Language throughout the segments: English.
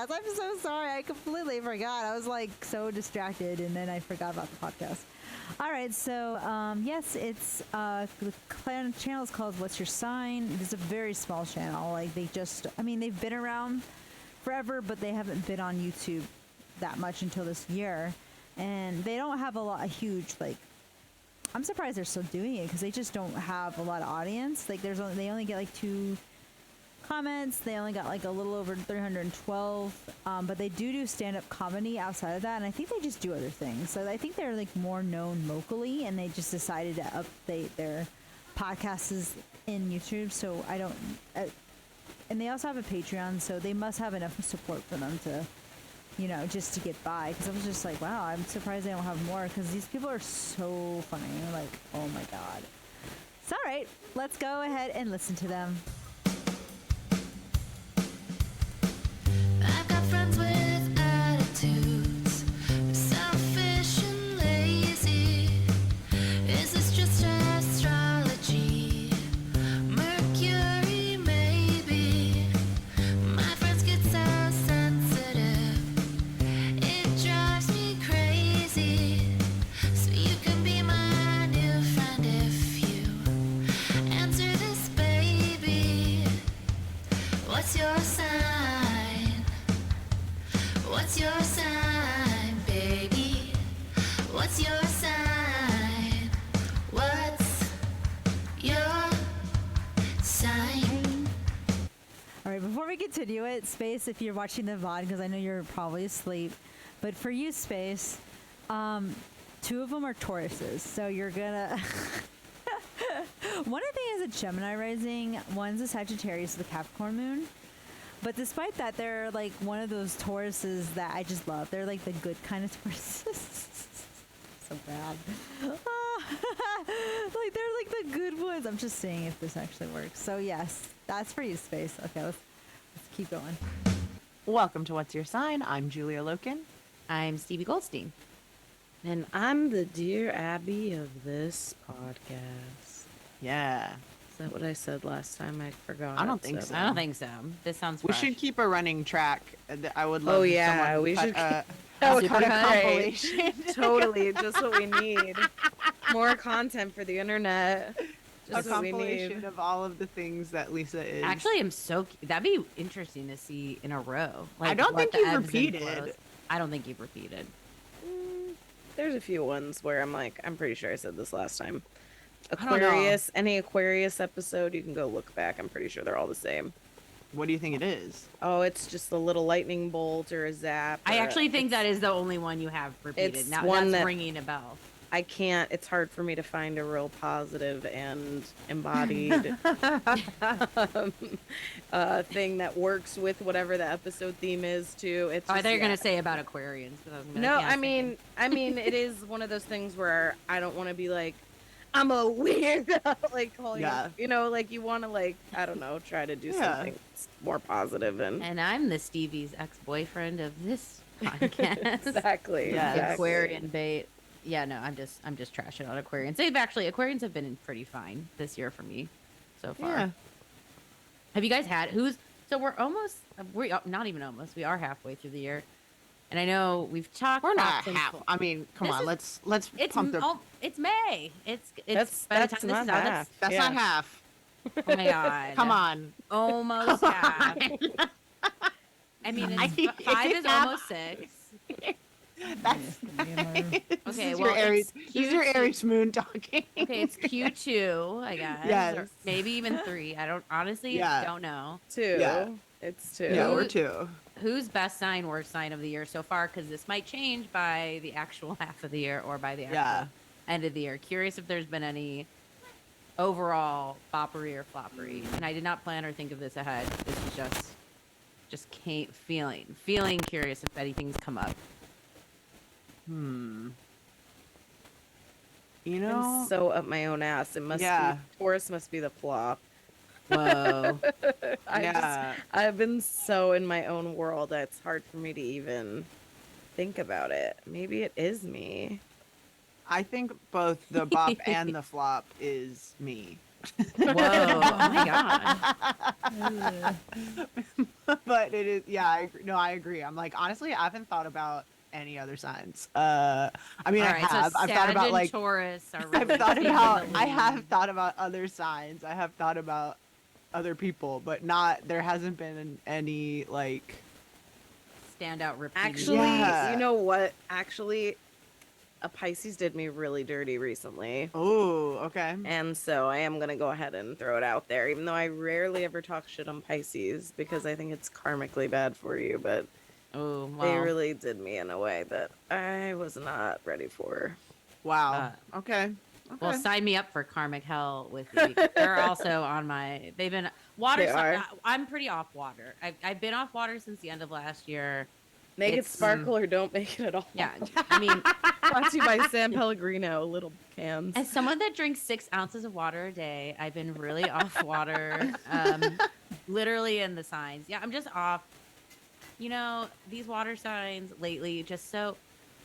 podcast. I'm so sorry. I completely forgot. I was like so distracted, and then I forgot about the podcast. All right, so yes, it's the channel is called "What's Your Sign." It's a very small channel. Like they've been around forever, but they haven't been on YouTube that much until this year, and they don't have a huge like. I'm surprised they're still doing it because they just don't have a lot of audience. Like they only get like 2 comments. They only got like a little over 312, but they do stand-up comedy outside of that, and I think they just do other things. So I think they're like more known locally, and they just decided to update their podcasts in YouTube. So I don't, and they also have a Patreon, so they must have enough support for them to, just to get by. Because I was just like, wow, I'm surprised they don't have more, because these people are so funny. Like, oh my god. So all right, let's go ahead and listen to them. I've got friends with attitudes, selfish and lazy. Is this just astrology? Mercury, maybe. My friends get so sensitive, it drives me crazy. So you can be my new friend if you answer this, baby. What's your sign? What's your sign, baby? What's your sign? What's your sign? All right, before we continue it, Space, if you're watching the VOD, because I know you're probably asleep, but for you, Space, 2 of them are Tauruses, so you're gonna... One of them is a Gemini rising, one's a Sagittarius with a Capricorn moon. But despite that, they're like one of those Tauruses that I just love. They're like the good kind of Tauruses. So bad. Like they're like the good ones. I'm just saying if this actually works. So yes, that's for you, Space. Okay, let's keep going. Welcome to What's Your Sign? I'm Julia Loken. I'm Stevie Goldstein. And I'm the Dear Abby of this podcast. Yeah. Is that what I said last time? I forgot. I don't think so. I don't think so. This sounds We fresh. should keep a running track. I would love yeah, we should cut that a compilation. Totally, just what we need. More content for the internet. A Just what we compilation need. of all of the things that Lisa is. Actually, that'd be interesting to see in a row. Like, I don't what think the you've ebbs and repeated. flows. I don't think you've repeated. There's a few ones where I'm pretty sure I said this last time. don't know. Aquarius, any Aquarius episode, you can go look back. I'm pretty sure they're all the same. What do you think it is? Oh, it's just a little lightning bolt or a zap. I or actually think that is the only one you have repeated. It's Now one that's that- ringing a bell. I can't. It's hard for me to find a real positive and embodied thing that works with whatever the episode theme is too. It's Oh, I just, thought you were yeah. gonna say about Aquarians. 'Cause I was gonna be No, like, yeah, I mean, it is one of those things where I don't want to be like, I'm a weirdo, like calling Yeah. like you want to like, I don't know, try to do Yeah. something that's more positive and And I'm the Stevie's ex-boyfriend of this podcast. exactly, Yeah, exactly. Aquarian bait. Yeah, no, I'm just trashing on Aquarians. Aquarians have been pretty fine this year for me so far. Yeah. Have you guys had we're not even almost. We are halfway through the year. And I know we've talked We're about not things half. I mean, come This on. is- Let's It's pump the. it's May. It's That's by the that's time not this is out, half. That's Yeah. not half. oh my god. Come on. Almost half. I mean, I- 5 is half- almost 6. That's Okay, this is well, your Aries. it's This is your Q2. Aries moon talking. Okay, it's Q2, I guess. Yes. Or maybe even 3. I don't honestly Yeah. don't know. 2. Yeah. It's 2. Yeah, we're 2. Who's best sign, worst sign of the year so far? Because this might change by the actual half of the year or by the actual Yeah. end of the year. Curious if there's been any overall boppery or floppery. And I did not plan or think of this ahead. This was just feeling curious if anything's come up. You I'm know, so up my own ass. It must Yeah. be Taurus must be the flop. Whoa. I've been so in my own world that it's hard for me to even think about it. Maybe it is me. I think both the bop and the flop is me. Whoa! Oh my god! But it is, yeah, I agree. No, I agree. I'm like, honestly, I haven't thought about any other signs. I mean, All I right, have. so I've thought Sag about and like, Taurus are I've really thought taking about, the I have lead. thought about other signs. I have thought about other people, but not, there hasn't been any like, Standout repeating. Actually, Yeah. you know what? Actually, a Pisces did me really dirty recently. oh, okay. And so I am going to go ahead and throw it out there, even though I rarely ever talk shit on Pisces because I think it's karmically bad for you. But Oh they well. really did me in a way that I was not ready for. Wow. Uh, Okay. Well, Okay. sign me up for karmic hell with you. Because they're also on my. They've been water. They are. I'm pretty off water. I've been off water since the end of last year. Make it It's- sparkle or don't make it at all. Yeah, I mean, Brought to you by San Pellegrino, little cans. as someone that drinks 6 ounces of water a day, I've been really off water. Literally in the signs. Yeah, I'm just off. You know, these water signs lately just so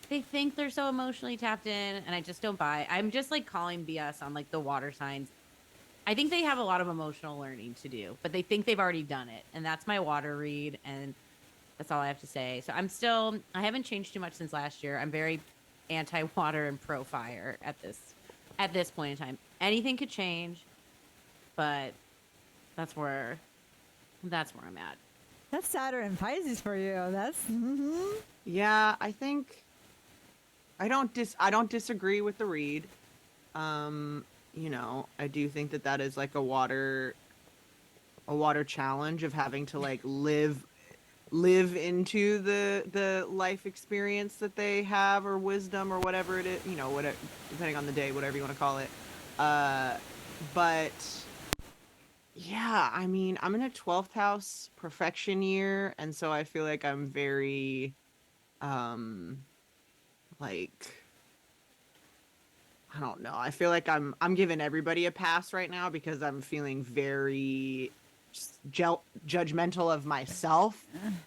they think they're so emotionally tapped in, and I just don't buy. I'm just like calling BS on like the water signs. I think they have a lot of emotional learning to do, but they think they've already done it, and that's my water read, and that's all I have to say. So I haven't changed too much since last year. I'm very anti-water and pro-fire at this point in time. Anything could change, but that's where I'm at. That's Saturn and Pisces for you. That's Yeah, I think I don't disagree with the read. You know, I do think that that is like a water challenge of having to like live into the life experience that they have, or wisdom, or whatever it is, you know, whatever, depending on the day, whatever you want to call it. But yeah, I mean, I'm in a 12th house perfection year, and so I feel like I'm very like, I don't know. I feel like I'm giving everybody a pass right now because I'm feeling very judgmental of myself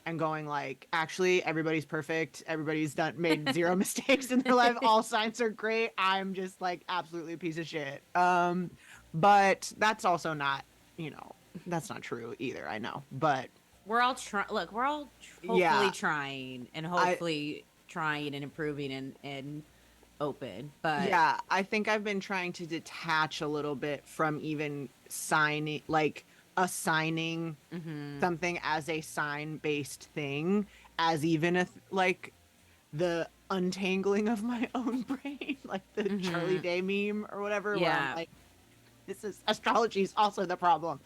and going like, actually, everybody's perfect. Everybody's made zero mistakes in their life. All signs are great. I'm just like absolutely a piece of shit. But that's also not, you know, that's not true either. I know, but We're all trying. Look, we're all hopefully Yeah. trying and hopefully trying and improving and open. But yeah, I think I've been trying to detach a little bit from even assigning mhm. something as a sign based thing, as even like the untangling of my own brain, like the Charlie Mhm. Day meme or whatever, where Yeah. I'm like, this is astrology is also the problem.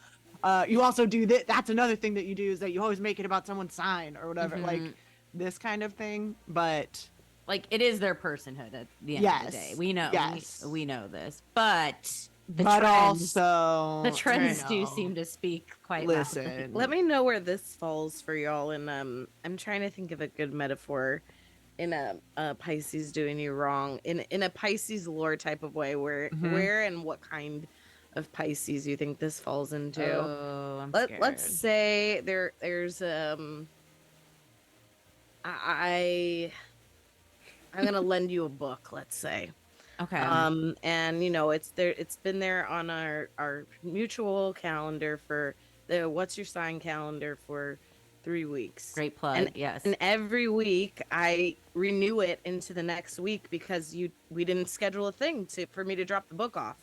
You also do that. That's another thing that you do, is that you always make it about someone's sign or whatever, like Mhm. this kind of thing. But Like it is their personhood at the end of the day. yes, We know. yes. We know this, but the but trends, also the trends you do know, seem to speak quite loudly. listen. Let me know where this falls for y'all. And I'm trying to think of a good metaphor in a Pisces doing you wrong in a Pisces lore type of way. Mhm. Where and what kind of Pisces you think this falls into? Oh, I'm scared. Let's say there's I I'm gonna lend you a book. Let's say. Okay. And you know, it's been there on our mutual calendar for the what's your sign calendar for 3 weeks. Great plug. And Yes. and every week I renew it into the next week because we didn't schedule a thing for me to drop the book off.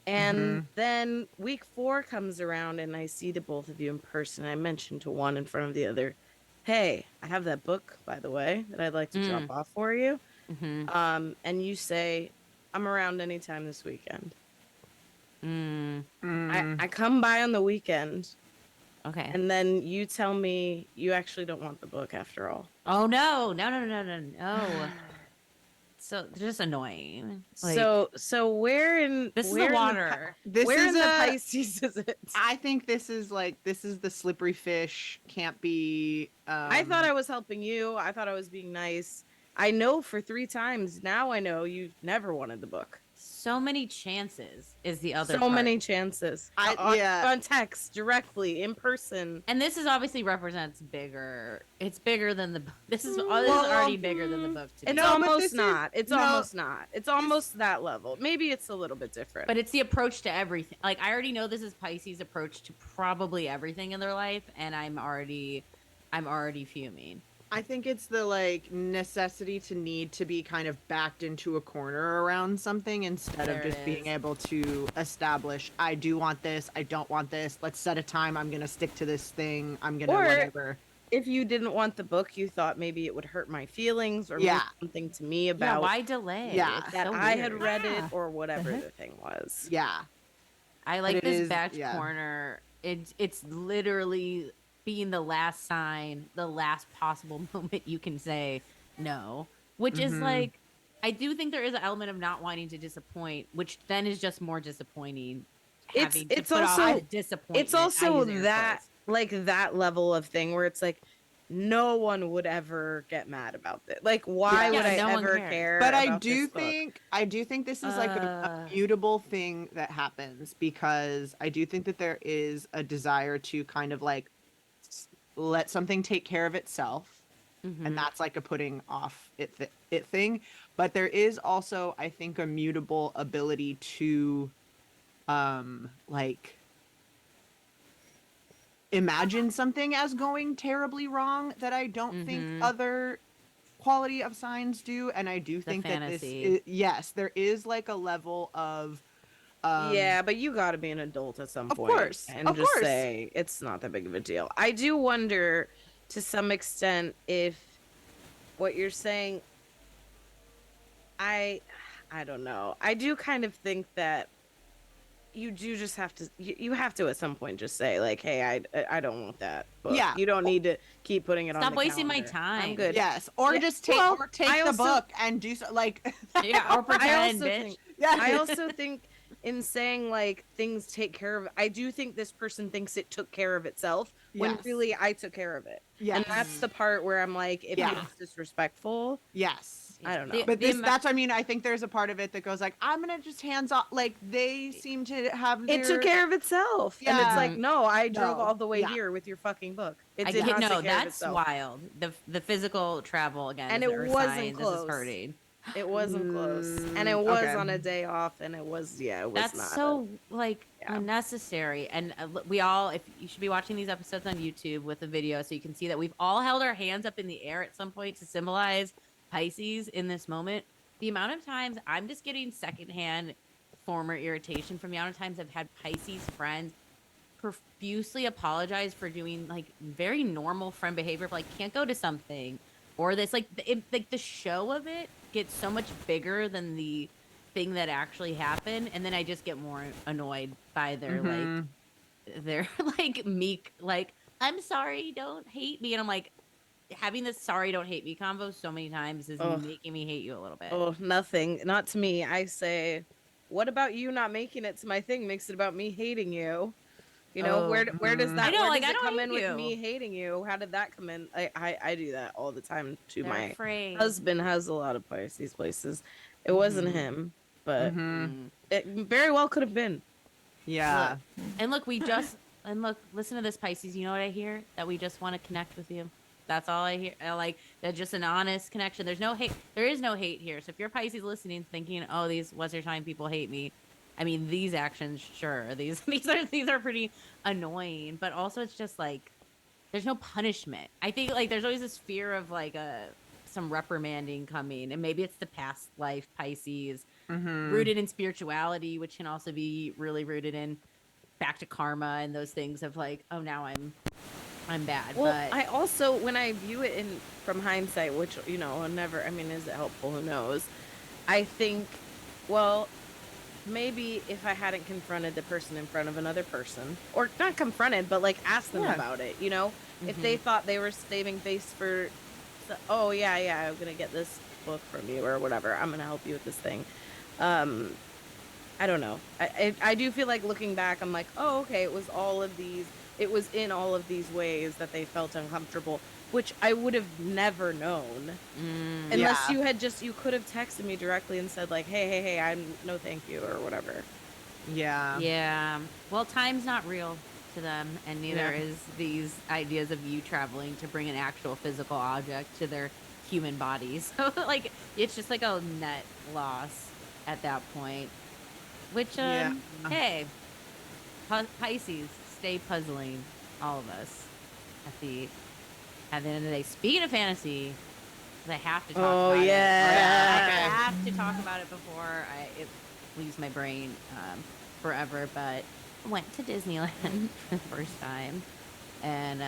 And then week 4 comes around and I see the both of you in person. I mentioned to one in front of the other, "Hey, I have that book, by the way, that I'd like to drop off for you." Mhm. And you say, "I'm around anytime this weekend." Mm. I come by on the weekend, Okay. and then you tell me you actually don't want the book after all. Oh no! No! So they're just annoying. Like, So where in this is where the in water. This where is in the a Pisces is it? I think this is the slippery fish, can't be I thought I was helping you. I thought I was being nice. I know for 3 times now. I know you've never wanted the book. so many chances is the other So part. many chances. Yeah. On text, directly, in person. And this is obviously represents bigger. It's bigger than the book. This is already bigger than the book to me. It's No, but almost this is- not. It's no, almost not. It's almost that level. Maybe it's a little bit different. But it's the approach to everything. Like I already know this is Pisces' approach to probably everything in their life, and I'm already fuming. I think it's the like necessity to need to be kind of backed into a corner around something instead There of it just being is. able to establish, I do want this, I don't want this. Let's set a time. I'm gonna stick to this thing. I'm gonna Or- whatever. if you didn't want the book, you thought maybe it would hurt my feelings or mean Yeah. something to me Yeah, about why delay? Yeah. It's that so I had weird. read Yeah. it or whatever heck? the thing was. Yeah. I like it this is- batch yeah. corner. It's literally being the last sign, the last possible moment you can say no, which is Mhm. like, I do think there is an element of not wanting to disappoint, which then is just more disappointing. Having It's to put off also- the disappointment. It's I also use air that quotes. like that level of thing where it's like no one would ever get mad about this. Like why Yeah, would I no one ever cares. care? But about this book? I do think this is like a mutable thing that happens because I do think that there is a desire to kind of like let something take care of itself. Mhm. And that's like a putting off it thing. But there is also, I think, a mutable ability to like imagine something as going terribly wrong that I don't think Mhm. other quality of signs do. And I do think that fantasy. yes, there is like a level of Yeah, but you got to be an adult at some Of point course, and of just course. say it's not that big of a deal. I do wonder to some extent if what you're saying I don't know. I do kind of think that you do just have to you have to at some point just say like, hey, I don't want that book. Yeah. You don't need to keep putting it on Stop the wasting my calendar. time. I'm good. yes, or Yeah, just take well, I the also- book and do so like Yeah, or pretend, also bitch. think yeah. I also think in saying like things take care of I do think this person thinks it took care of itself when Yes. really I took care of it. Yes. And that's the part where I'm like, if Yeah. it's disrespectful, Yes. I don't The- know. But the this amou- that's I mean, I think there's a part of it that goes like, I'm gonna just hands off, like they seem to have It took their- care of itself. And it's Yeah. like, no, I drove No. all the way Yeah. here with your fucking book. It I did get not no, take care of that's itself. wild. The physical travel again, And is it the earth wasn't sign. close. This is hurting. It wasn't close. And it Mm, was okay. on a day off and it was it was That's not so like yeah. unnecessary. And we all, if you should be watching these episodes on YouTube with a video, so you can see that we've all held our hands up in the air at some point to symbolize Pisces in this moment. The amount of times I'm just getting secondhand former irritation from the amount of times I've had Pisces friends profusely apologize for doing like very normal friend behavior, like can't go to something or this like like the show of it gets so much bigger than the thing that actually happened, and then I just get more annoyed by their Mhm. like their like meek like I'm sorry, don't hate me, and I'm like having this sorry don't hate me convo so many times is Ugh. making me hate you a little bit. Oh, nothing. Not to me. I say, what about you not making it to my thing makes it about me hating you? You know, Oh. where does Mhm. that I know, where like, does I it don't come hate in with you. me hating you? How did that come in? I do that all the time to They're my afraid. husband has a lot of Pisces places. It wasn't Mhm. him, but Mhm. it very well could have been. Yeah. And look, listen to this, Pisces. You know what I hear? That we just want to connect with you. That's all I hear. Like that's just an honest connection. There's no hate. There is no hate here. So if you're Pisces listening, thinking, "Oh, these what's your time people hate me," I mean, these actions, sure, these are pretty annoying. But also, it's just like there's no punishment. I think like there's always this fear of like some reprimanding coming, and maybe it's the past life Pisces Mhm. rooted in spirituality, which can also be really rooted in back to karma and those things of like, oh, now I'm bad. Well, but I also when I view it in from hindsight, which I'll never. I mean, is it helpful? Who knows? I think, well, maybe if I hadn't confronted the person in front of another person, or not confronted, but like asked them Yeah. about it, if they thought they were saving face for, oh yeah, I'm gonna get this book from you or whatever. I'm gonna help you with this thing. I don't know. I do feel like looking back, I'm like, oh, okay, it was in all of these ways that they felt uncomfortable. which I would have never known unless you could have texted me directly and said like, hey, I'm no thank you or whatever. Yeah. Yeah. Well, time's not real to them, and neither Yeah. is these ideas of you traveling to bring an actual physical object to their human bodies. So, like, it's just like a net loss at that point. Which, Yeah. hey, Pisces, stay puzzling all of us at the end of the day. Speaking of fantasy, 'cause I have to talk Oh, about yeah. it. I have to talk about it before it leaves my brain forever. But I went to Disneyland for the first time, and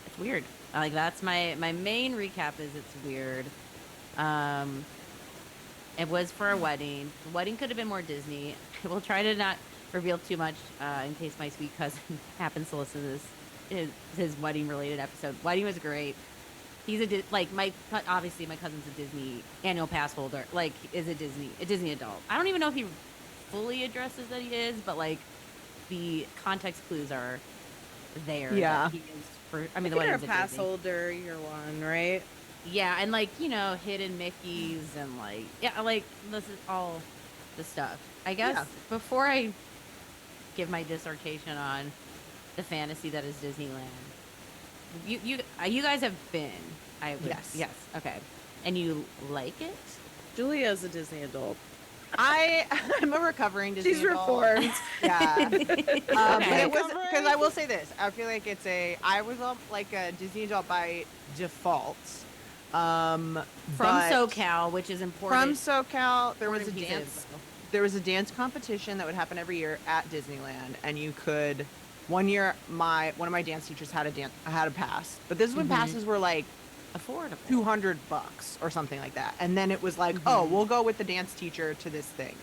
it's weird. Like, that's my main recap is it's weird. It was for a wedding. The wedding could have been more Disney. I will try to not reveal too much in case my sweet cousin happens to listen to this his wedding related episode. Wedding was great. He's obviously my cousin's a Disney annual pass holder. Like, is a Disney adult. I don't even know if he fully addresses that he is, but like the context clues are there. Yeah. that he is for. I mean, the You're a wedding's a pass Disney. holder, you're one, right? Yeah, and like, hidden Mickeys and like, yeah, like this is all the stuff. I guess Yeah. before I give my dissertation on the fantasy that is Disneyland, you guys have been. Yes. Okay. And you like it? Julia's a Disney adult. I'm a recovering Disney She's adult. reformed. Yeah. But Okay. it was because I will say this. I feel like I was like a Disney adult by default. From but SoCal, which is important. From SoCal, there was a important piece of dance. info. There was a dance competition that would happen every year at Disneyland, and you could. One year, one of my dance teachers had a pass, but this is when passes were like Affordable. $200 or something like that. And then it was like, oh, we'll go with the dance teacher to this thing.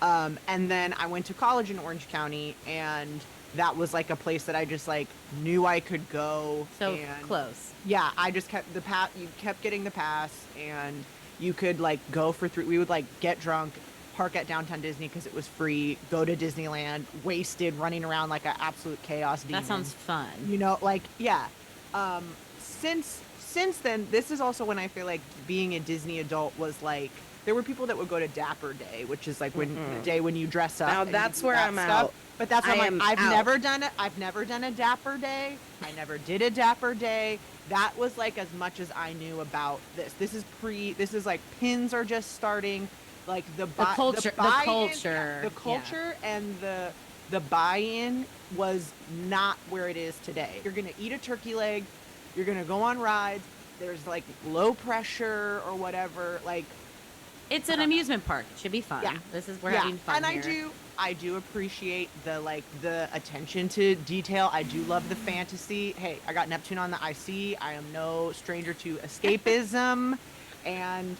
And then I went to college in Orange County, and that was like a place that I just like knew I could go. So and close. Yeah, I just kept the pass. You kept getting the pass, and you could like go for we would like get drunk, park at downtown Disney because it was free, go to Disneyland, wasted, running around like an absolute chaos demon. That sounds fun. Like, yeah. Since then, this is also when I feel like being a Disney adult was like, there were people that would go to Dapper Day, which is like when the day when you dress up. Now and you that's do where that I'm stuff. out. But that's what I I'm am like, out. I've never done a Dapper Day. I never did a Dapper Day. That was like as much as I knew about this. This is like pins are just starting. Like the culture, the culture and the buy-in was not where it is today. You're gonna eat a turkey leg, you're gonna go on rides. There's like low pressure or whatever. Like, It's an amusement park. It should be fun. Yeah. We're having fun and here. I do appreciate the attention to detail. I do love the fantasy. Hey, I got Neptune on the IC. I am no stranger to escapism and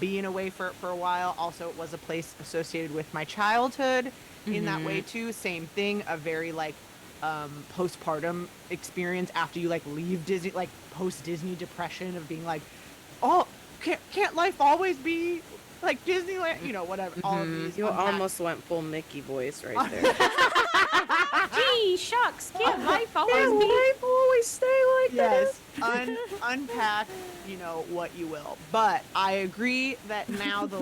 being away for a while. Also, it was a place associated with my childhood in that way too. Same thing, a very like postpartum experience after you like leave Disney, like post Disney depression of being like, oh, can't life always be like Disneyland? Whatever. All of these. You almost went full Mickey voice right there. Gee, shucks. Can't life always Can't be? life always stay like Yes, unpack, what you will. But I agree that now the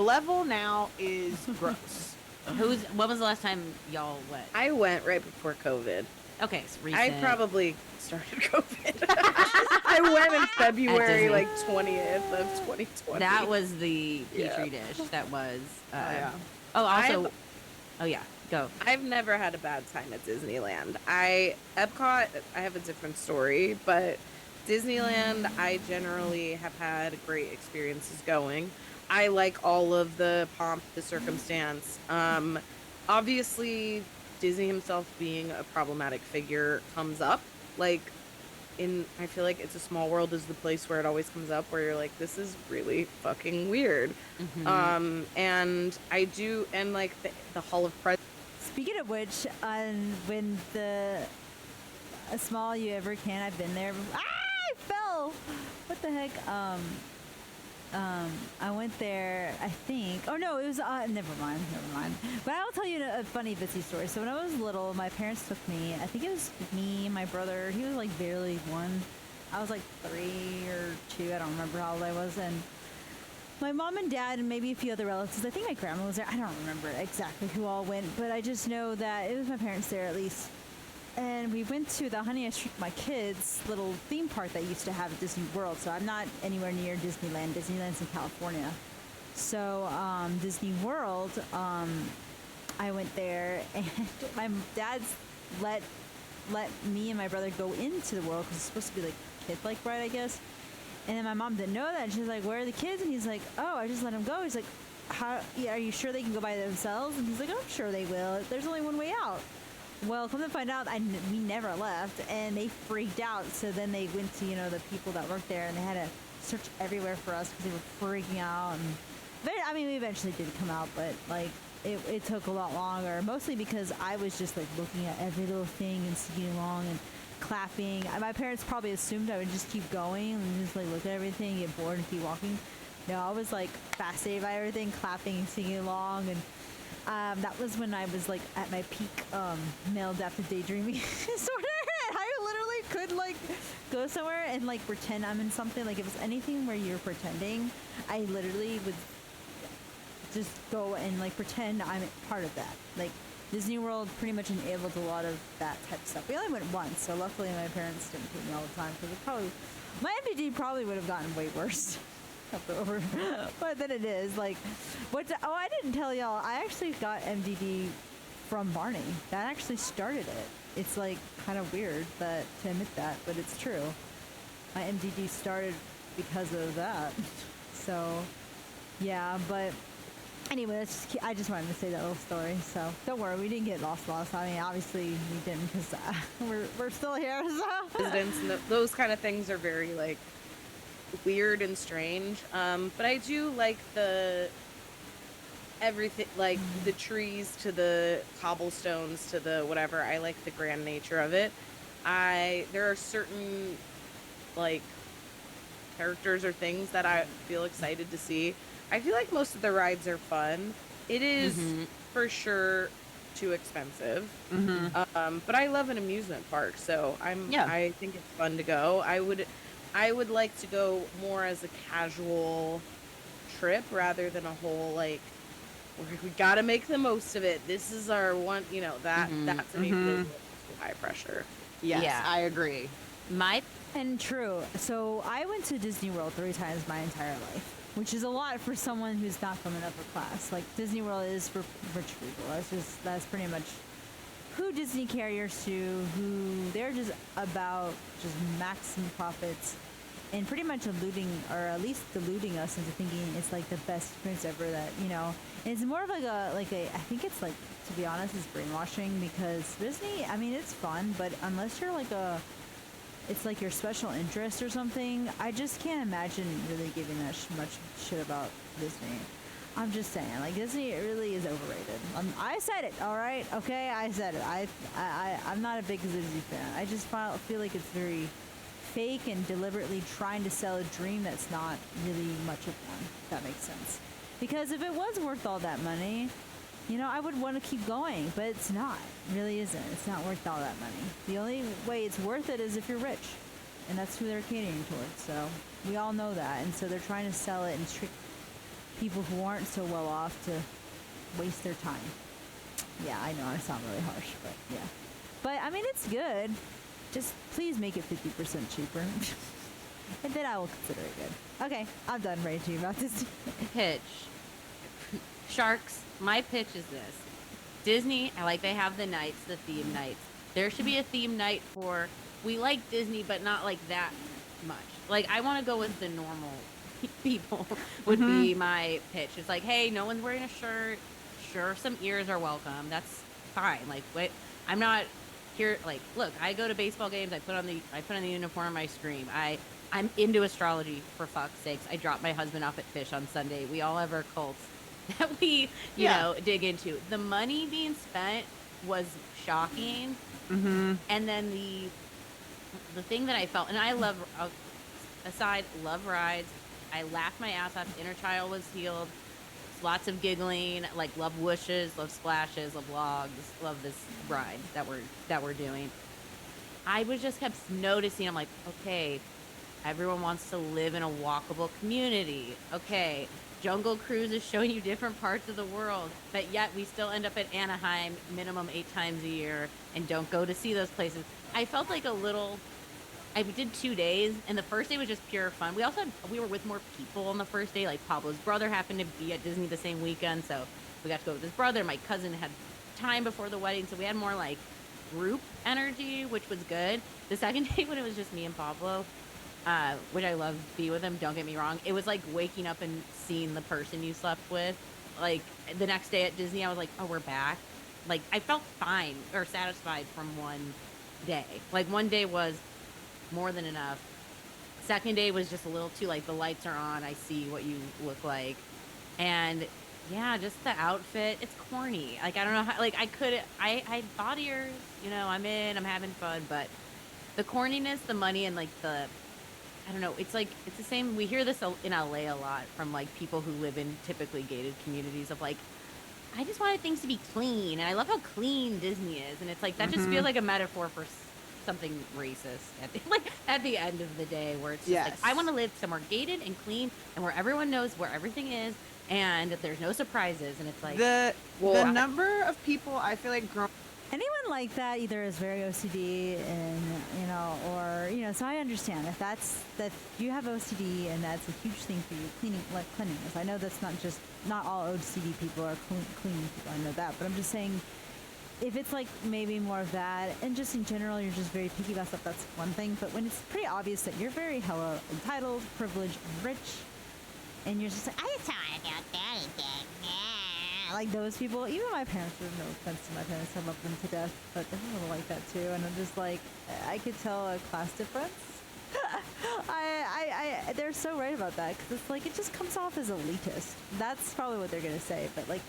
level now is gross. When was the last time y'all went? I went right before COVID. Okay, it's recent. I probably started COVID. I went in February, Disney. like 20th of 2020. That was the petri Yeah. dish. That was. Yeah. Oh, also. I've- Oh yeah, go. I've never had a bad time at Disneyland. Epcot, I have a different story, but Disneyland, I generally have had great experiences going. I like all of the pomp, the circumstance. Obviously, Disney himself being a problematic figure comes up. Like, I feel like It's a Small World is the place where it always comes up, where you're like, this is really fucking weird. And I do, and like the Hall of Presidents. Speaking of which, when the small you ever can, I've been there. I fell. What the heck? I went there. I think. Oh no, it was. Never mind. But I'll tell you a funny Bitsy story. So when I was little, my parents took me. I think it was me, my brother. He was like barely one. I was like 3 or 2. I don't remember how old I was. And my mom and dad and maybe a few other relatives. I think my grandma was there. I don't remember exactly who all went, but I just know that it was my parents there at least. And we went to the Honey I Shrunk My Kids little theme park that used to have at Disney World. So I'm not anywhere near Disneyland. Disneyland's in California. So Disney World, I went there, and my dad's let me and my brother go into the world because it's supposed to be like kid-like ride, I guess. And then my mom didn't know that. And she's like, "Where are the kids?" And he's like, "Oh, I just let them go." He's like, "How? Yeah, are you sure they can go by themselves?" And he's like, "I'm sure they will. There's only one way out." Well, come to find out, we never left, and they freaked out. So then they went to the people that worked there, and they had to search everywhere for us because they were freaking out. And we eventually did come out, but like it took a lot longer. Mostly because I was just like looking at every little thing and singing along and clapping. My parents probably assumed I would just keep going and just like look at everything, get bored, and keep walking. No, I was like fascinated by everything, clapping and singing along, and that was when I was like at my peak male depth of daydreaming disorder. I literally could like go somewhere and like pretend I'm in something. Like if it's anything where you're pretending, I literally would just go and like pretend I'm part of that. Like Disney World pretty much enabled a lot of that type of stuff. We only went once, so luckily my parents didn't take me all the time because my MDD probably would have gotten way worse. But then it is like I didn't tell y'all, I actually got MDD from Barney. That actually started it. It's like kind of weird to admit that, but it's true. My MDD started because of that. So yeah, but anyway, I just wanted to say that little story. So don't worry, we didn't get lost. I mean, obviously we didn't because we're still here. So. Residents and those kind of things are very like weird and strange, but I do like the everything, like the trees to the cobblestones to the whatever. I like the grand nature of it. There are certain like characters or things that I feel excited to see. I feel like most of the rides are fun. It is for sure too expensive, but I love an amusement park, so I think it's fun to go. I would like to go more as a casual trip rather than a whole like we got to make the most of it. This is our one, that to me feels high pressure. Yes, Yeah. I agree. And true. So I went to Disney World 3 times my entire life, which is a lot for someone who's not from an upper class. Like Disney World is for rich people. That's pretty much who Disney carriers to, who they're just about just maximum profits and pretty much eluding, or at least deluding us into thinking it's like the best experience ever. That and it's more of like a I think it's like, to be honest, it's brainwashing because Disney. I mean, it's fun, but unless you're like it's like your special interest or something. I just can't imagine really giving that much shit about Disney. I'm just saying, like Disney really is overrated. I said it, all right, okay, I said it. I'm not a big Disney fan. I just feel like it's very fake and deliberately trying to sell a dream that's not really much of one. If that makes sense. Because if it was worth all that money, I would want to keep going, but it's not. It really isn't. It's not worth all that money. The only way it's worth it is if you're rich, and that's who they're catering towards. So we all know that, and so they're trying to sell it and trick people who aren't so well off to waste their time. Yeah, I know I sound really harsh, but yeah. But I mean, it's good. Just please make it 50% cheaper, and then I will consider it good. Okay, I'm done raging about this. Pitch. Sharks. My pitch is this. Disney, I like they have the nights, the theme nights. There should be a theme night for, we like Disney, but not like that much. Like, I want to go with the normal people would be my pitch. It's like, hey, no one's wearing a shirt. Sure, some ears are welcome. That's fine. Like, wait, I'm not here. Like, look, I go to baseball games. I put on the uniform. I scream. I'm into astrology, for fuck's sakes. I drop my husband off at Fish on Sunday. We all have our cults that we, you know, dig into. The money being spent was shocking. And then the thing that I felt, and I love, love rides. I laughed my ass off. Inner child was healed. Lots of giggling. Like, love whooshes, love splashes, love logs, love this ride that we're doing. I was just kept noticing. I'm like, okay, everyone wants to live in a walkable community. Okay, Jungle Cruise is showing you different parts of the world, but yet we still end up at Anaheim minimum 8 times a year and don't go to see those places. I felt like a little. We did 2 days, and the first day was just pure fun. We were with more people on the first day. Like Pablo's brother happened to be at Disney the same weekend, so we got to go with his brother. My cousin had time before the wedding, so we had more like group energy, which was good. The second day when it was just me and Pablo, which I love to be with him, don't get me wrong, it was like waking up and seeing the person you slept with. Like the next day at Disney, I was like, oh, we're back. Like I felt fine or satisfied from one day. Like one day was more than enough. Second day was just a little too like the lights are on, I see what you look like. And yeah, just the outfit, it's corny. Like I don't know how, like I had bought ears, you know, I'm having fun, but the corniness, the money, and like I don't know, it's like it's the same. We hear this in LA a lot from like people who live in typically gated communities of like, I just wanted things to be clean, and I love how clean Disney is, and it's like that just feels like a metaphor for something racist at the end of the day, where it's just like I want to live somewhere gated and clean and where everyone knows where everything is and there's no surprises, and it's like the number of people I feel like Anyone like that either is very OCD and, you know, or, you know, so I understand if that you have OCD and that's a huge thing for you, cleanliness. I know that's not all OCD people are cleaning people. I know that, but I'm just saying if it's like maybe more of that and just in general, you're just very picky about stuff, that's one thing. But when it's pretty obvious that you're very hella entitled, privileged, and rich, and you're just like, I just don't want to do anything. Like those people, even my parents, there's no offense to my parents, I love them to death, but they're a little like that too. And I'm just like, I could tell a class difference. They're so right about that, because it's like, it just comes off as elitist. That's probably what they're going to say, but like,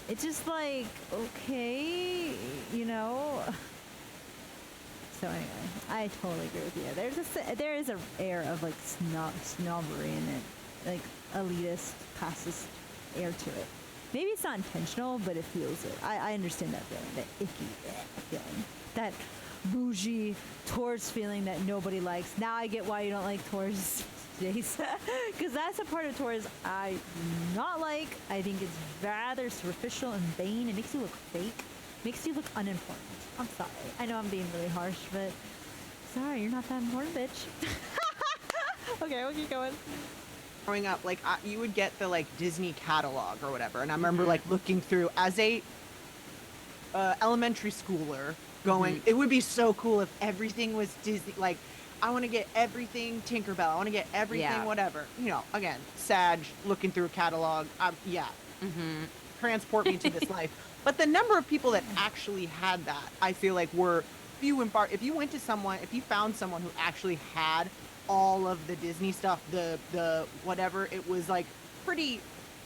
it's just like, okay, you know. So anyway, I totally agree with you. There is an air of like snobbery in it, like elitist, classist air to it. Maybe it's not intentional, but it feels it. I understand that feeling, that icky feeling, that bougie tourist feeling that nobody likes. Now I get why you don't like tourists, Jace, because that's a part of tours I do not like. I think it's rather superficial and vain. It makes you look fake, makes you look unimportant. I'm sorry. I know I'm being really harsh, but sorry, you're not that important, bitch. Okay, we'll keep going. Growing up, like you would get the like Disney catalog or whatever, and I remember like looking through as a elementary schooler, going, it would be so cool if everything was Disney. Like, I want to get everything Tinkerbell. I want to get everything whatever. You know, again, Sag looking through a catalog. Transport me to this life. But the number of people that actually had that, I feel like were few and far. If you went to someone, if you found someone who actually had all of the Disney stuff, the whatever, it was like pretty,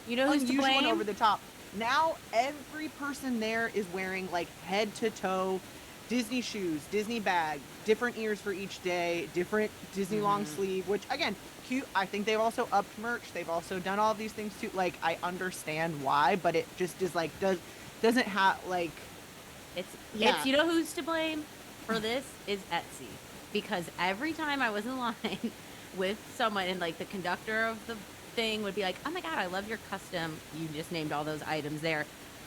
you know, who's unusual to blame? And over the top. Now every person there is wearing like head to toe Disney shoes, Disney bag, different ears for each day, different Disney long sleeve, which again, cute. I think they've also upped merch. They've also done all of these things too. Like, I understand why, but it just is like doesn't have like it's you know who's to blame for this is Etsy. Because every time I was in line with someone and like the conductor of the thing would be like, oh my God, I love your custom. You just named all those items there.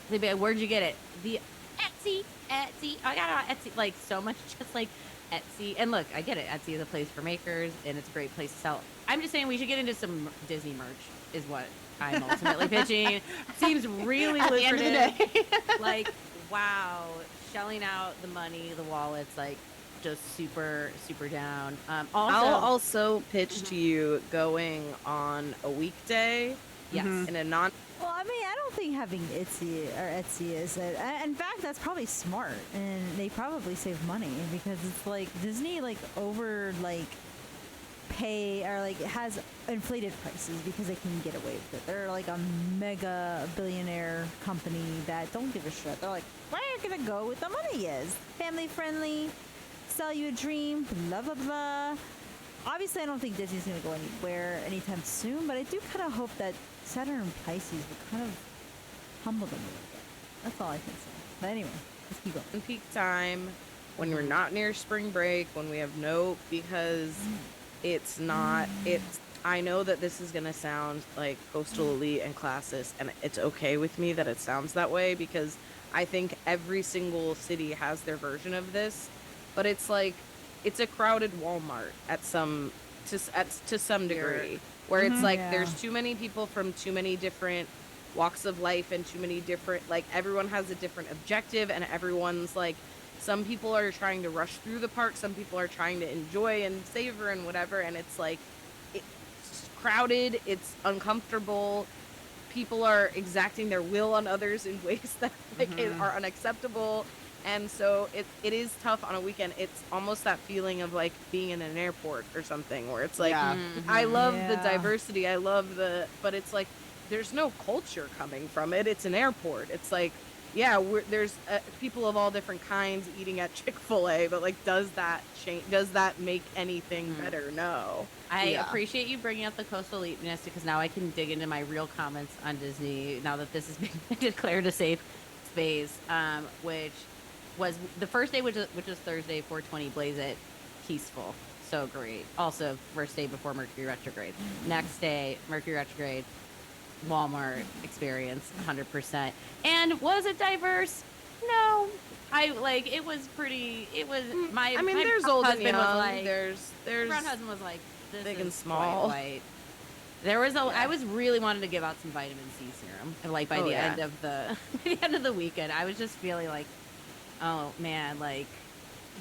They'd be like, where'd you get it? The Etsy. I got it on Etsy. Like so much just like Etsy. And look, I get it. Etsy is a place for makers and it's a great place to sell. I'm just saying we should get into some Disney merch is what I'm ultimately pitching. Seems really lucrative. At the end of the day. Like, wow, shelling out the money, the wallets, like, just super down. I'll also pitch to you going on a weekday. Yes. In a non. Well, I mean, I don't think having Etsy is it. In fact, that's probably smart, and they probably save money because it's like Disney pay or like has inflated prices because they can get away with it. They're like a mega billionaire company that don't give a shit. They're like, we're gonna go with the money is family friendly. Sell you a dream, blah, blah, blah. Obviously, I don't think Disney's going to go anywhere anytime soon, but I do kind of hope that Saturn and Pisces will kind of humble them a little bit. That's all I can say. But anyway, let's keep going. In peak time, when we're not near spring break, when we have because It's not. It's. I know that this is gonna sound like coastal elite and classist, and it's okay with me that it sounds that way because I think every single city has their version of this. But it's like it's a crowded Walmart at some to some You're- degree, where it's like Yeah. there's too many people from too many different walks of life and too many different, like, everyone has a different objective, and everyone's like, some people are trying to rush through the park, some people are trying to enjoy and savor and whatever, and it's like it's crowded, it's uncomfortable, people are exacting their will on others in ways that are unacceptable. And so it is tough on a weekend. It's almost that feeling of like being in an airport or something where it's like, Yeah. I love the Yeah. diversity, I love but it's like there's no culture coming from it. It's an airport. It's like, yeah, there's people of all different kinds eating at Chick-fil-A, but like, does that change? Does that make anything better? No. I Yeah. appreciate you bringing up the coastal eliteness because now I can dig into my real comments on Disney now that this has been declared a safe space, which was the first day, which was Thursday, 420, Blaze It, peaceful, so great. Also, first day before Mercury retrograde. Next day, Mercury retrograde, Walmart experience, 100%. And was it diverse? No. I like it was pretty. It was my. I mean, my there's old and husband young. was like, there's my brown husband was like, this big is and quite small. white. There was I was really wanting to give out some vitamin C serum, and like by Oh, the yeah. end of the by the end of the weekend, I was just feeling like, oh man, like,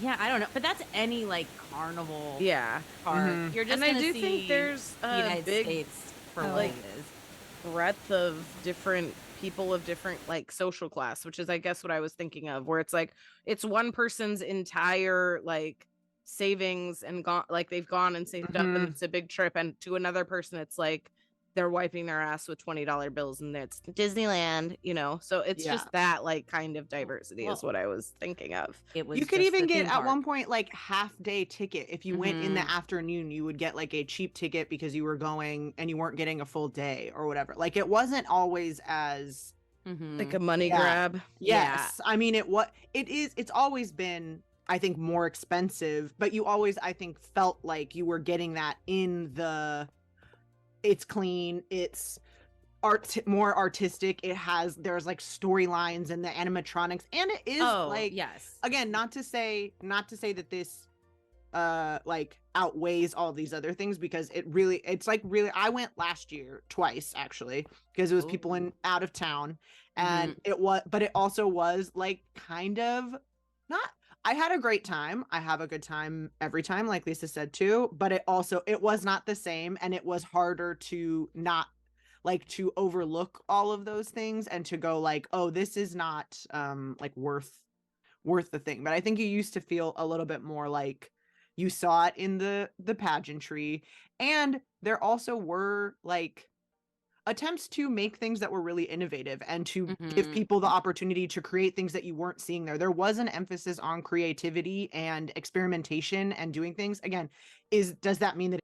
yeah, I don't know, but that's any like carnival Yeah. park. Mhm. You're just And I gonna do see think there's the a United big, States for Oh. what like, it is. breadth of different people of different, like, social class, which is, I guess, what I was thinking of, where it's like it's one person's entire, like, savings and gone, like, they've gone and saved up and Mhm. it's a big trip, and to another person it's like they're wiping their ass with $20 bills and it's Disneyland, so it's Yeah. just that, like, kind of diversity is Well, what I was thinking of. It was You could just even the get theme at one park. point like half day ticket. If you went in the Mhm. afternoon, you would get like a cheap ticket because you were going and you weren't getting a full day or whatever. Like it wasn't always as Mhm. Like a money Yeah. grab. Yeah. yes. I mean it's always been, I think, more expensive, but you always, I think, felt like you were getting that in the it's clean, it's more artistic, there's like storylines and the animatronics, and it is Oh, like, yes. again, not to say that this like outweighs all these other things, because it's like really, I went last year twice actually because it was people Ooh. in out of town, and Mhm. it also was like kind of not, I had a great time, I have a good time every time, like Lisa said too, but it was not the same, and it was harder to not like to overlook all of those things and to go like, oh, this is not like worth the thing. But I think you used to feel a little bit more like you saw it in the pageantry, and there also were like attempts to make things that were really innovative and to give Mhm. people the opportunity to create things that you weren't seeing there. There was an emphasis on creativity and experimentation and doing things. Again, does that mean that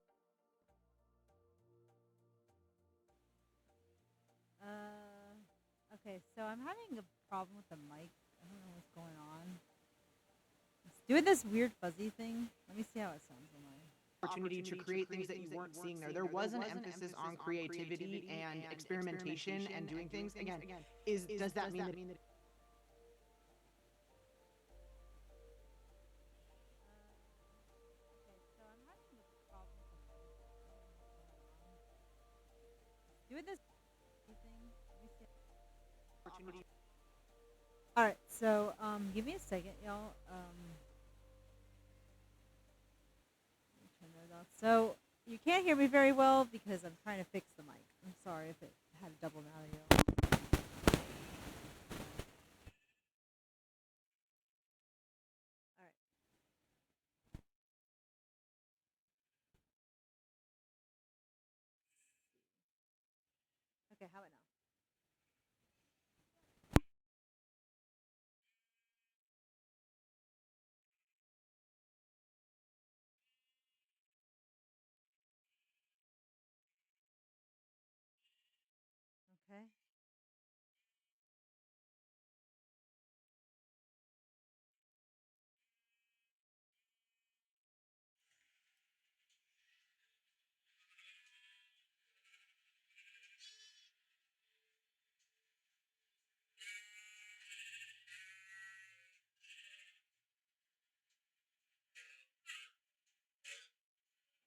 Okay, so I'm having a problem with the mic. I don't know what's going on. It's doing this weird fuzzy thing. Let me see how it sounds on my. opportunity to create things that you weren't seeing there? There was an emphasis on creativity and experimentation and doing things. Again, does that mean that Okay, so I'm having a problem with the mic. I don't know what's going on. It's doing this fuzzy thing. Let me see. opportunity? All right, so give me a second, y'all. Let me turn that off. So you can't hear me very well because I'm trying to fix the mic. I'm sorry if it had a double audio. All right. Okay, how about now? Okay.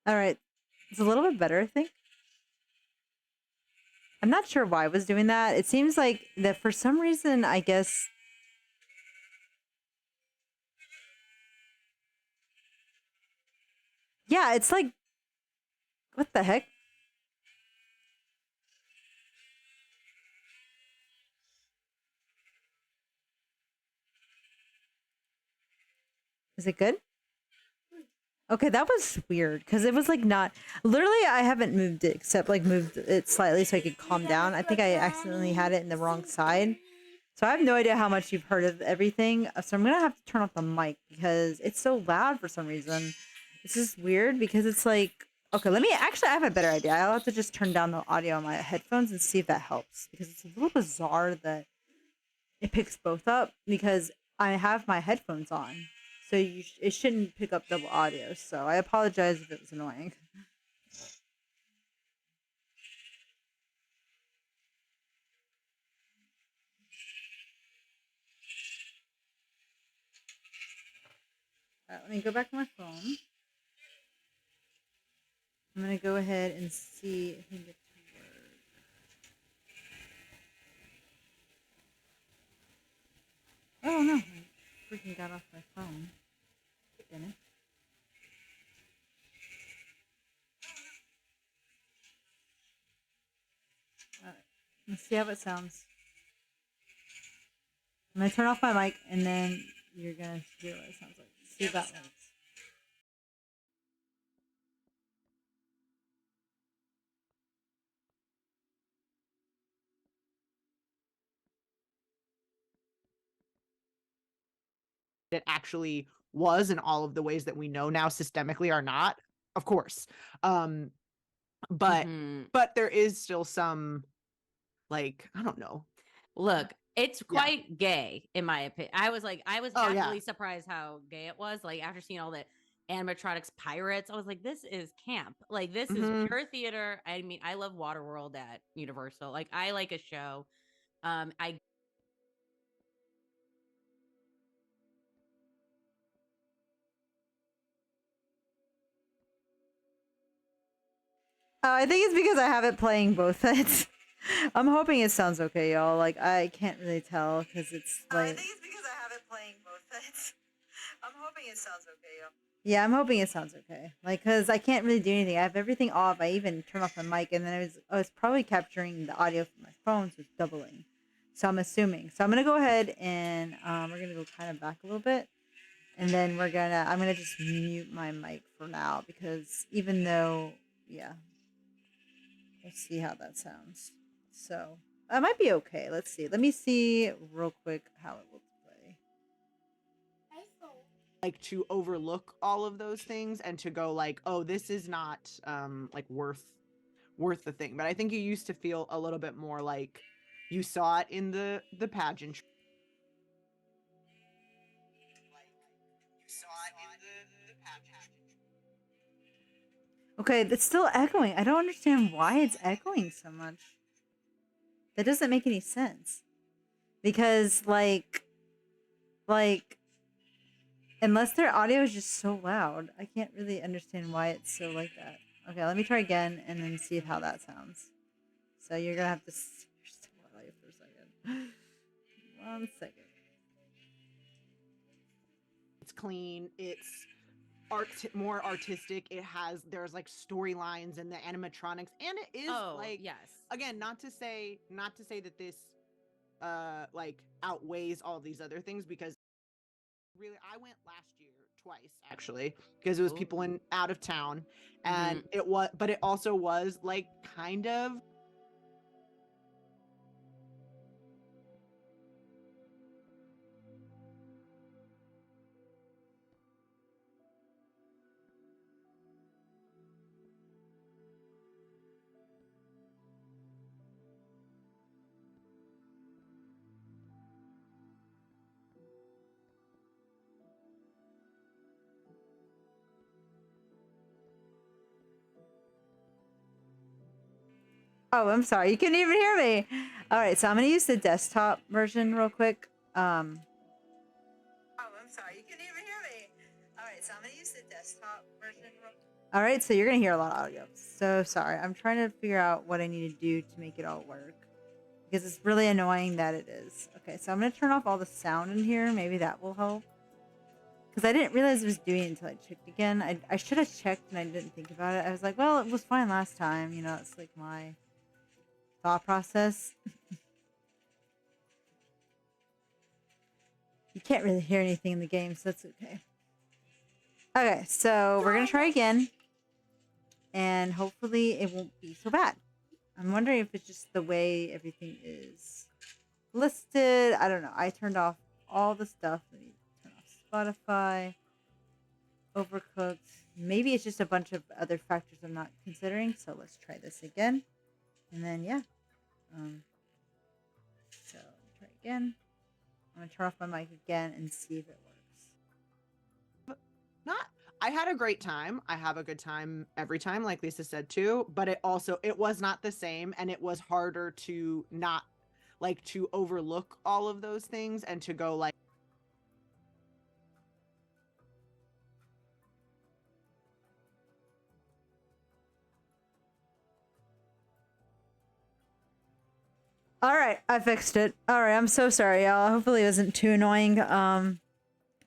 All right. It's a little bit better, I think. I'm not sure why I was doing that. It seems like that for some reason, I guess. Yeah, it's like, what the heck? Is it good? Okay, that was weird because it was like not literally. I haven't moved it except like moved it slightly so I could calm down. I think I accidentally had it in the wrong side. So I have no idea how much you've heard of everything. So I'm gonna have to turn off the mic because it's so loud for some reason. It's just weird because it's like, okay, let me actually, I have a better idea. I'll have to just turn down the audio on my headphones and see if that helps because it's a little bizarre that it picks both up because I have my headphones on. So it shouldn't pick up double audio. So I apologize if it was annoying. Let me go back to my phone. I'm gonna go ahead and see if I can get to work. Oh no! I freaking got off my phone. Damn it. Alright. Let's see how it sounds. I'm gonna turn off my mic and then you're gonna hear what it sounds like. See if that works. It actually was in all of the ways that we know now systemically are not, of course. But Mhm. but there is still some, like, I don't know. Look, it's Yeah. quite gay in my opinion. I was Oh, yeah. happily surprised how gay it was. Like after seeing all the animatronics pirates, I was like, this is camp. Like this is Mhm. pure theater. I mean, I love Waterworld at Universal. Like I like a show. I I think it's because I have it playing both sides. I'm hoping it sounds okay, y'all. Like I can't really tell because it's like. I think it's because I have it playing both sides. I'm hoping it sounds okay, y'all. Yeah, I'm hoping it sounds okay. Like, cause I can't really do anything. I have everything off. I even turned off my mic, and then I was probably capturing the audio from my phone, so it's doubling. So I'm assuming. So I'm gonna go ahead and we're gonna go kind of back a little bit, and then I'm gonna just mute my mic for now because even though, yeah, let's see how that sounds. So I might be okay. Let's see. Let me see real quick how it will play. Like to overlook all of those things and to go like, oh, this is not like worth the thing. But I think you used to feel a little bit more like you saw it in the pageant. Okay, it's still echoing. I don't understand why it's echoing so much. That doesn't make any sense. Because like unless their audio is just so loud, I can't really understand why it's so like that. Okay, let me try again and then see how that sounds. So you're gonna have to stay alive for a second. 1 second. It's clean. It's more artistic. There's like storylines and the animatronics, and it is like, yes. again, not to say that this like outweighs all these other things, because really I went last year twice actually because it was people in out of town, and it also was like kind of. Oh, I'm sorry. You couldn't even hear me. All right, so I'm gonna use the desktop version real quick. Oh, I'm sorry. You couldn't even hear me. All right, so I'm gonna use the desktop version real. All right, so you're gonna hear a lot of audio. So sorry. I'm trying to figure out what I need to do to make it all work because it's really annoying that it is. Okay, so I'm gonna turn off all the sound in here. Maybe that will help. Because I didn't realize it was doing it until I checked again. I should have checked and I didn't think about it. I was like, well, it was fine last time. You know, it's like my thought process. You can't really hear anything in the game, so that's okay. Okay, so we're going to try again. And hopefully it won't be so bad. I'm wondering if it's just the way everything is listed. I don't know. I turned off all the stuff. Let me turn off Spotify. Overcooked. Maybe it's just a bunch of other factors I'm not considering. So let's try this again. And then, yeah. So try again. I'm going to turn off my mic again and see if it works. Not I had a great time. I have a good time every time, like Lisa said too, but it was not the same, and it was harder to not like to overlook all of those things and to go like All right, I fixed it. All right, I'm so sorry, y'all. Hopefully it wasn't too annoying.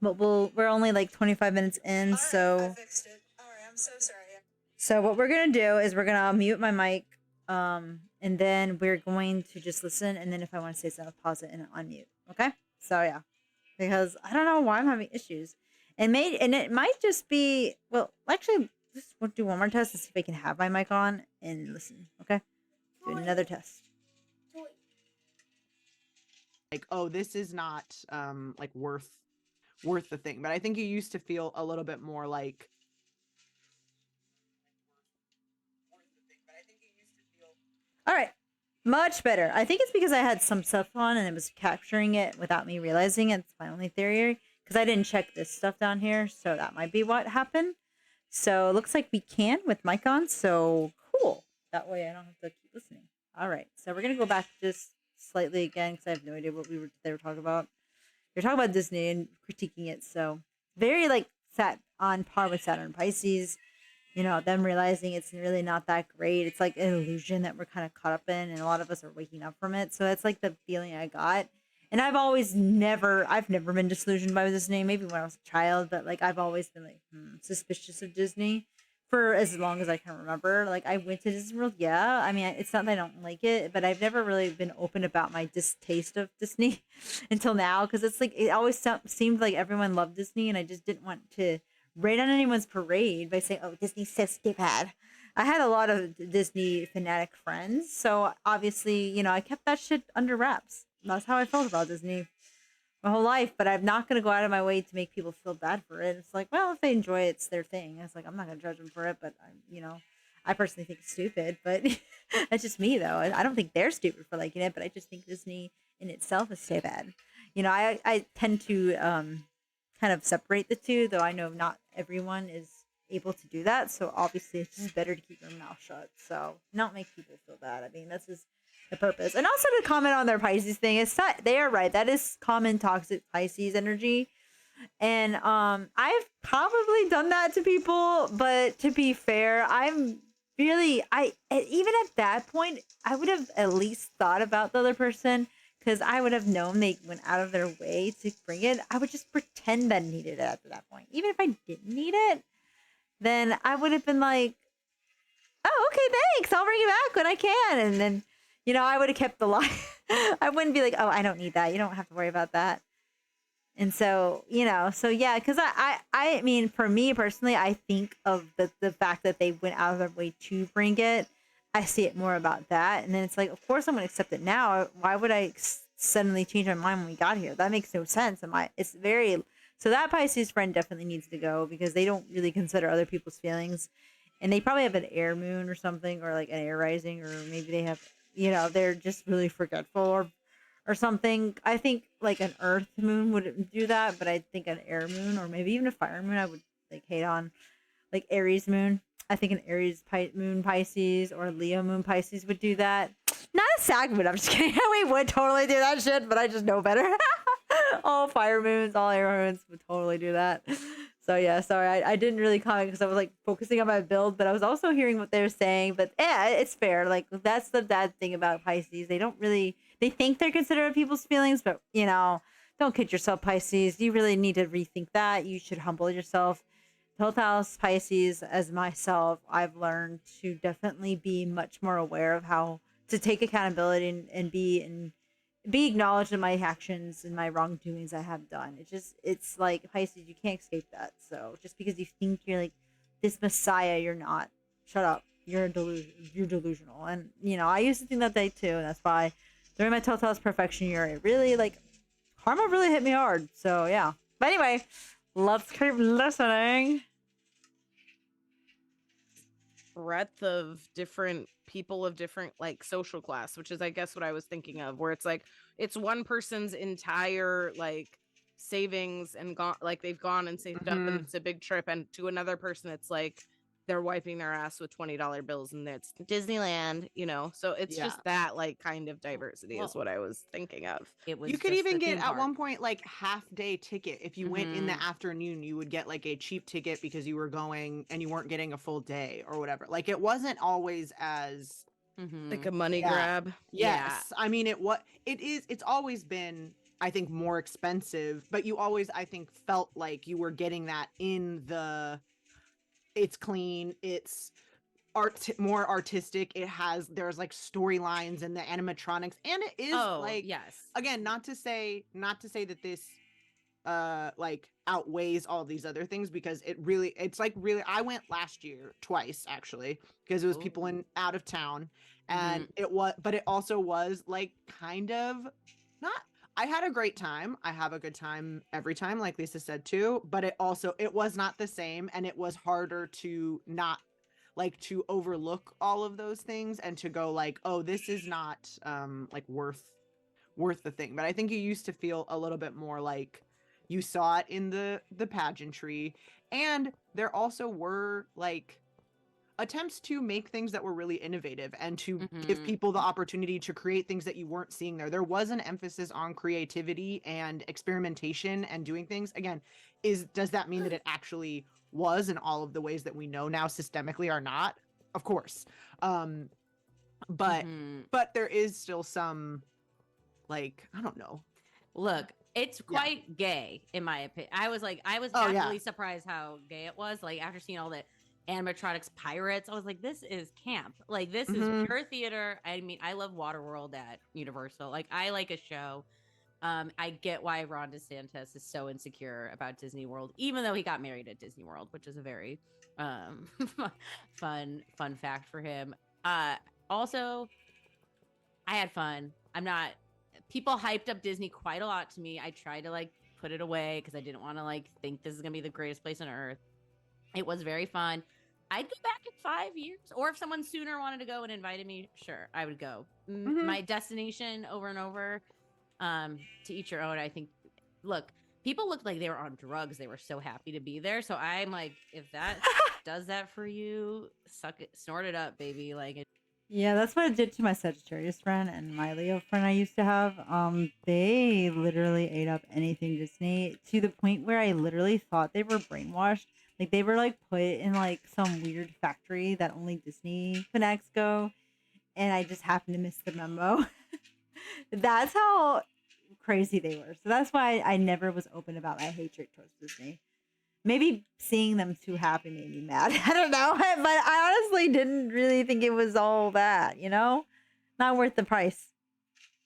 But we're only like 25 minutes in, all so right, I fixed it. All right, I'm so sorry. So what we're gonna do is we're gonna mute my mic, and then we're going to just listen, and then if I want to say something, I'll pause it and unmute. Okay? So yeah, because I don't know why I'm having issues, and it might just be well. Actually, just we'll do one more test to see if I can have my mic on and listen. Okay? Do another test. like, oh, this is not like worth the thing. But I think you used to feel a little bit more like all right, much better. I think it's because I had some stuff on and it was capturing it without me realizing it. It's my only theory because I didn't check this stuff down here, so that might be what happened. So it looks like we can with mic on, so cool. That way I don't have to keep listening. All right, so we're gonna go back just slightly again because I have no idea what they were talking about. They're talking about Disney and critiquing it, so very like sat on par with Saturn Pisces. You know, them realizing it's really not that great. It's like an illusion that we're kind of caught up in, and a lot of us are waking up from it. So that's like the feeling I got. And I've never been disillusioned by Disney. Maybe when I was a child, but like I've always been like suspicious of Disney for as long as I can remember. Like I went to Disney World, yeah. I mean, it's not that I don't like it, but I've never really been open about my distaste of Disney until now because it's like it always seemed like everyone loved Disney, and I just didn't want to rain on anyone's parade by saying, "Oh, Disney's so stupid." I had a lot of Disney fanatic friends, so obviously, you know, I kept that shit under wraps. That's how I felt about Disney my whole life, but I'm not going to go out of my way to make people feel bad for it. It's like, well, if they enjoy it, it's their thing. It's like, I'm not going to judge them for it, but you know, I personally think it's stupid, but that's just me though. I don't think they're stupid for liking it, but I just think Disney in itself is so bad. You know, I tend to kind of separate the two, though I know not everyone is able to do that. So obviously it's just better to keep your mouth shut. So not make people feel bad. I mean, that's just the purpose. And also to comment on their Pisces thing, it's not, they are right. That is common toxic Pisces energy. And I've probably done that to people, but to be fair, I'm really even at that point, I would have at least thought about the other person because I would have known they went out of their way to bring it. I would just pretend I needed it at that point. Even if I didn't need it, then I would have been like, oh, okay, thanks. I'll bring it back when I can. And then, you know, I would have kept the lie. I wouldn't be like, oh, I don't need that. You don't have to worry about that. And so, you know, so yeah, because I mean, for me personally, I think of the fact that they went out of their way to bring it. I see it more about that. And then it's like, of course I'm going to accept it now. Why would I suddenly change my mind when we got here? That makes no sense. It's very, so that Pisces friend definitely needs to go because they don't really consider other people's feelings. And they probably have an air moon or something, or like an air rising, or maybe they have, you know, they're just really forgetful or something. I think like an earth moon wouldn't do that, but I think an air moon or maybe even a fire moon I would like hate on. Like Aries moon. I think an Aries moon Pisces or Leo moon Pisces would do that. Not a Sag moon, I'm just kidding. We would totally do that shit, but I just know better. All fire moons, all air moons would totally do that. So yeah, sorry, I didn't really comment because I was like focusing on my build, but I was also hearing what they were saying. But yeah, it's fair. Like that's the bad thing about Pisces. They don't really they think they're considerate of people's feelings, but don't kid yourself, Pisces. You really need to rethink that. You should humble yourself. 12th house Pisces, as myself, I've learned to definitely be much more aware of how to take accountability and be acknowledged in my actions and my wrongdoings I have done. It's like Pisces, you can't escape that. So just because you think you're like this messiah, you're not. Shut up. You're delusional. And I used to think that day too. And that's why during my 12th house perfection year, it really like karma really hit me hard. So yeah. But anyway, let's keep listening. Breadth of different people of different like social class, which is I guess what I was thinking of, where it's like it's one person's entire like savings and gone, like they've gone and saved up and it's a big trip, and to another person it's like they're wiping their ass with $20 bills and it's Disneyland, so it's Yeah. just that like kind of diversity is Well, what I was thinking of. It was You could just even the get theme at one park. point like half-day ticket. If you went in the Mhm. afternoon, you would get like a cheap ticket because you were going and you weren't getting a full day or whatever. Like it wasn't always as Mhm. Like a money Yeah. grab. Yeah. yes. I mean it's always been I think more expensive, but you always I think felt like you were getting that in the it's clean, it's more artistic, there's like storylines and the animatronics, and it is Oh, like yes. again not to say that this like outweighs all these other things, because it's like really I went last year twice actually because it was people Ooh. in out of town, and Mhm. it also was like kind of not I had a great time. I have a good time every time, like Lisa said too, but it was not the same, and it was harder to not like to overlook all of those things and to go like, oh, this is not like worth the thing. But I think you used to feel a little bit more like you saw it in the pageantry, and there also were like attempts to make things that were really innovative and to give Mhm. people the opportunity to create things that you weren't seeing there. There was an emphasis on creativity and experimentation and doing things. Again, does that mean that it actually was in all of the ways that we know now systemically are not? Of course. Um but Mhm. but there is still some like, I don't know. Look, it's Yeah. quite gay in my opinion. I was Oh, yeah. happily surprised how gay it was. Like after seeing all the animatronics pirates, I was like, this is camp. Like this is Mhm. pure theater. I mean, I love Waterworld at Universal. Like I like a show. I get why Ron DeSantis is so insecure about Disney World, even though he got married at Disney World, which is a very um fun fact for him. Also, I had fun. I'm not People hyped up Disney quite a lot to me. I tried to like put it away because I didn't want to like think this is gonna be the greatest place on earth. It was very fun. I'd go back in 5 years, or if someone sooner wanted to go and invited me, sure, I would go. Mhm. My destination over and over. To each your own. I think. Look, people looked like they were on drugs. They were so happy to be there. So I'm like, if that does that for you, suck it, snort it up, baby. Like, Yeah, that's what it did to my Sagittarius friend and my Leo friend I used to have. They literally ate up anything Disney to the point where I literally thought they were brainwashed. Like they were like put in like some weird factory that only Disney fanatics go, and I just happened to miss the memo. That's how crazy they were. So that's why I never was open about my hatred towards Disney. Maybe seeing them too happy made me mad. I don't know. But I honestly didn't really think it was all that, Not worth the price.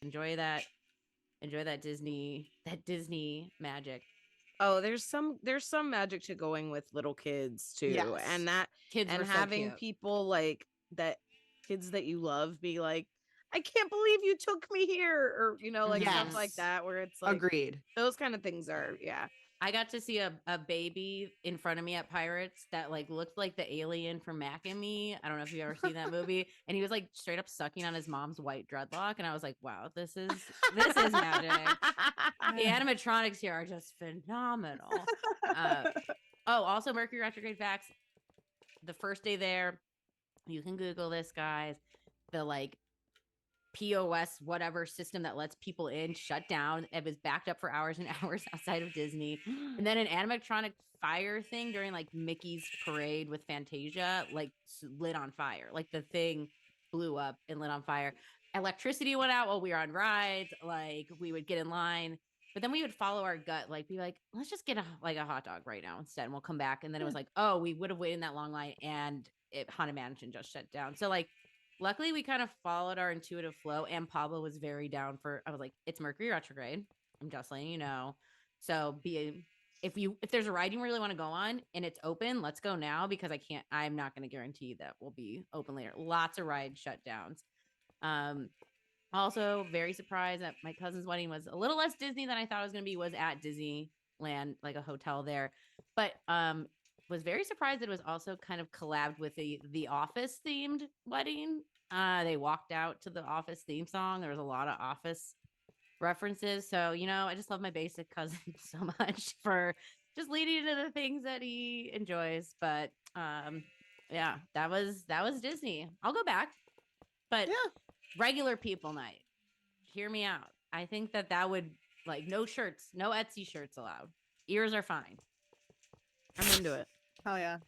enjoy that. Enjoy that Disney magic. Oh, there's some magic to going with little kids too. Yes. Kids And were so having cute. people like that, kids that you love be like, I can't believe you took me here, or like stuff like Yes. that, where it's like Agreed. those kind of things are, yeah. I got to see a baby in front of me at Pirates that like looked like the alien from Mac and Me. I don't know if you've ever seen that movie. And he was like straight up sucking on his mom's white dreadlock. And I was like, wow, this is magic. The animatronics here are just phenomenal. Also Mercury retrograde facts. The first day there, you can Google this, guys. The like POS whatever system that lets people in shut down. It was backed up for hours and hours outside of Disney. And then an animatronic fire thing during like Mickey's parade with Fantasia, like lit on fire. Like the thing blew up and lit on fire. Electricity went out while we were on rides. Like we would get in line, but then we would follow our gut, like be like, let's just get a hot dog right now instead, and we'll come back. And then it was like, oh, we would have waited in that long line, and Haunted Mansion just shut down. So like, luckily we kind of followed our intuitive flow, and Pablo was very down for. I was like, it's Mercury retrograde. I'm just letting you know. So if there's a ride you really want to go on and it's open, let's go now, because I'm not going to guarantee that we'll be open later. Lots of ride shutdowns. Also very surprised that my cousin's wedding was a little less Disney than I thought it was going to be. Was at Disneyland, like a hotel there, but was very surprised that it was also kind of collabed with the Office themed wedding. They walked out to the Office theme song. There was a lot of Office references. So, I just love my basic cousin so much for just leading to the things that he enjoys. But yeah, that was Disney. I'll go back. But regular people night, hear me out. I think that would, like, no shirts, no Etsy shirts allowed. Ears are fine. I'm into it. Oh yeah.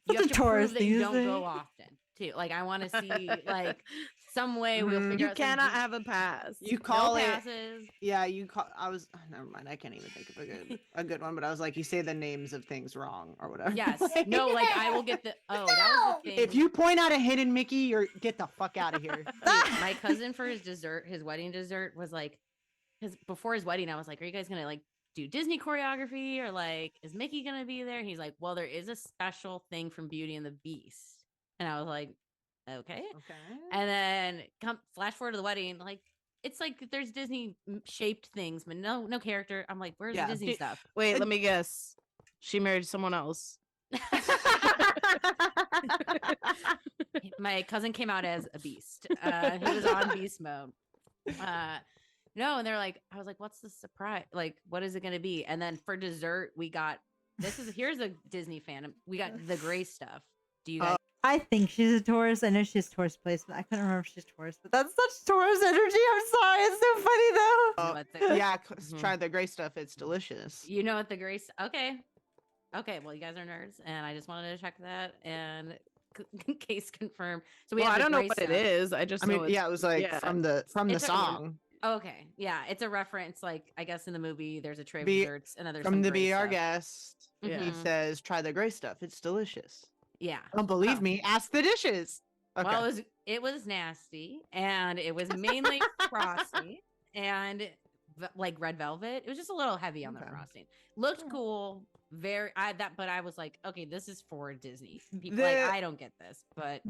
You That's have a to prove Taurus that you thing, don't isn't go it? often too. Like, I want to see like some way we'll figure You out. some cannot Dis- have a pass. You no call it. passes. Yeah, never mind. I can't even think of a good one. But I was like, you say the names of things wrong or whatever. Yes. No, like I will get the. Oh, that was the thing. If you point out a hidden Mickey, you're get the fuck out of here. Dude, my cousin for his wedding dessert was like, because before his wedding, I was like, are you guys gonna like do Disney choreography, or like is Mickey gonna be there? And he's like, well, there is a special thing from Beauty and the Beast, and I was like, okay. Okay. And then flash forward to the wedding, like it's like there's Disney shaped things, but no character. I'm like, where's Yeah. the Disney stuff? Wait, let me guess. She married someone else. My cousin came out as a beast. He was on beast mode. No, and they're like, I was like, what's the surprise? Like, what is it going to be? And then for dessert, we got here's a Disney fan. We got the gray stuff. Do you guys? I think she's a Taurus. I know she's Taurus placement. I couldn't remember if she's Taurus, but that's such Taurus energy. I'm sorry. It's so funny though. know what the- Yeah, Mhm. try the gray stuff. It's delicious. You know what the gray? Okay. Well, you guys are nerds, and I just wanted to check that and case confirm. So we Well, have I the don't know gray what stuff. it is. I just I know mean, it's, yeah, it was like yeah. from the It's a- song. Okay, yeah, it's a reference. Like, I guess in the movie, there's a tray of Be- desserts, and then there's From some the gray Be Our stuff. Guest. He Mhm. says, "Try the gray stuff. It's delicious." Yeah. Don't believe Oh. me? Ask the dishes. Okay. Well, it was nasty, and it was mainly frosty and like red velvet. It was just a little heavy on the Okay. frosting. Looked Yeah. cool, but I was like, okay, this is for Disney people. The- Like, I don't get this, but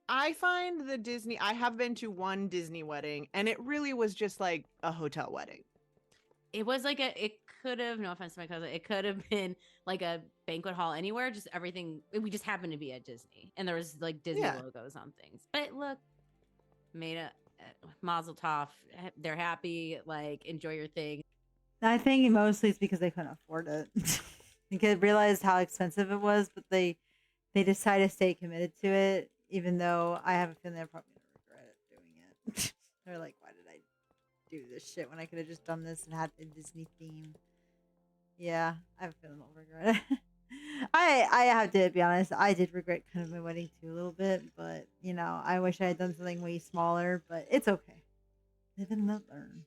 I find the Disney. I have been to one Disney wedding, and it really was just like a hotel wedding. it was like it could have, no offense to my cousin, it could have been like a banquet hall anywhere. Just everything. We just happened to be at Disney, and there was like Disney Yeah. logos on things. But look, made a Mazel Tov. They're happy. Like, enjoy your thing. I think mostly it's because they couldn't afford it. They realized how expensive it was, but they decided to stay committed to it, even though I have a feeling they're probably gonna regret doing it. They're like, why did I do this shit when I could have just done this and had a Disney theme? Yeah, I have a feeling they'll regret it. I have to be honest, I did regret kind of my wedding too a little bit, but I wish I had done something way smaller, but it's okay. Live and let learn.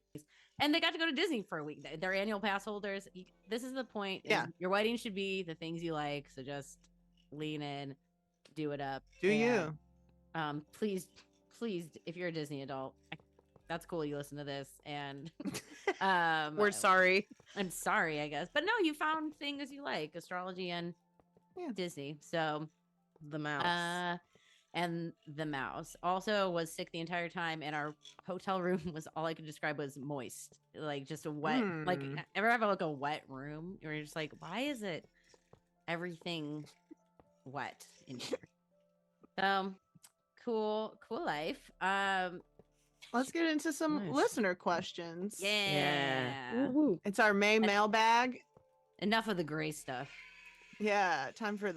And they got to go to Disney for a week. They're annual pass holders. This is the point. Yeah. Your wedding should be the things you like. So just lean in, do it up. Do and, you? Please, if you're a Disney adult, that's cool. You listen to this, and We're sorry. I'm sorry, I guess, but no, you found things you like, astrology and Disney. So The mouse. and the mouse also was sick the entire time, and our hotel room was, all I could describe was moist, like just a wet. Like, ever have like a wet room? You're just like, why is it everything wet in here? Cool life. Let's get into some Nice. listener questions. Yeah. Woohoo. It's our May mailbag. Enough of the gray stuff. Yeah, time for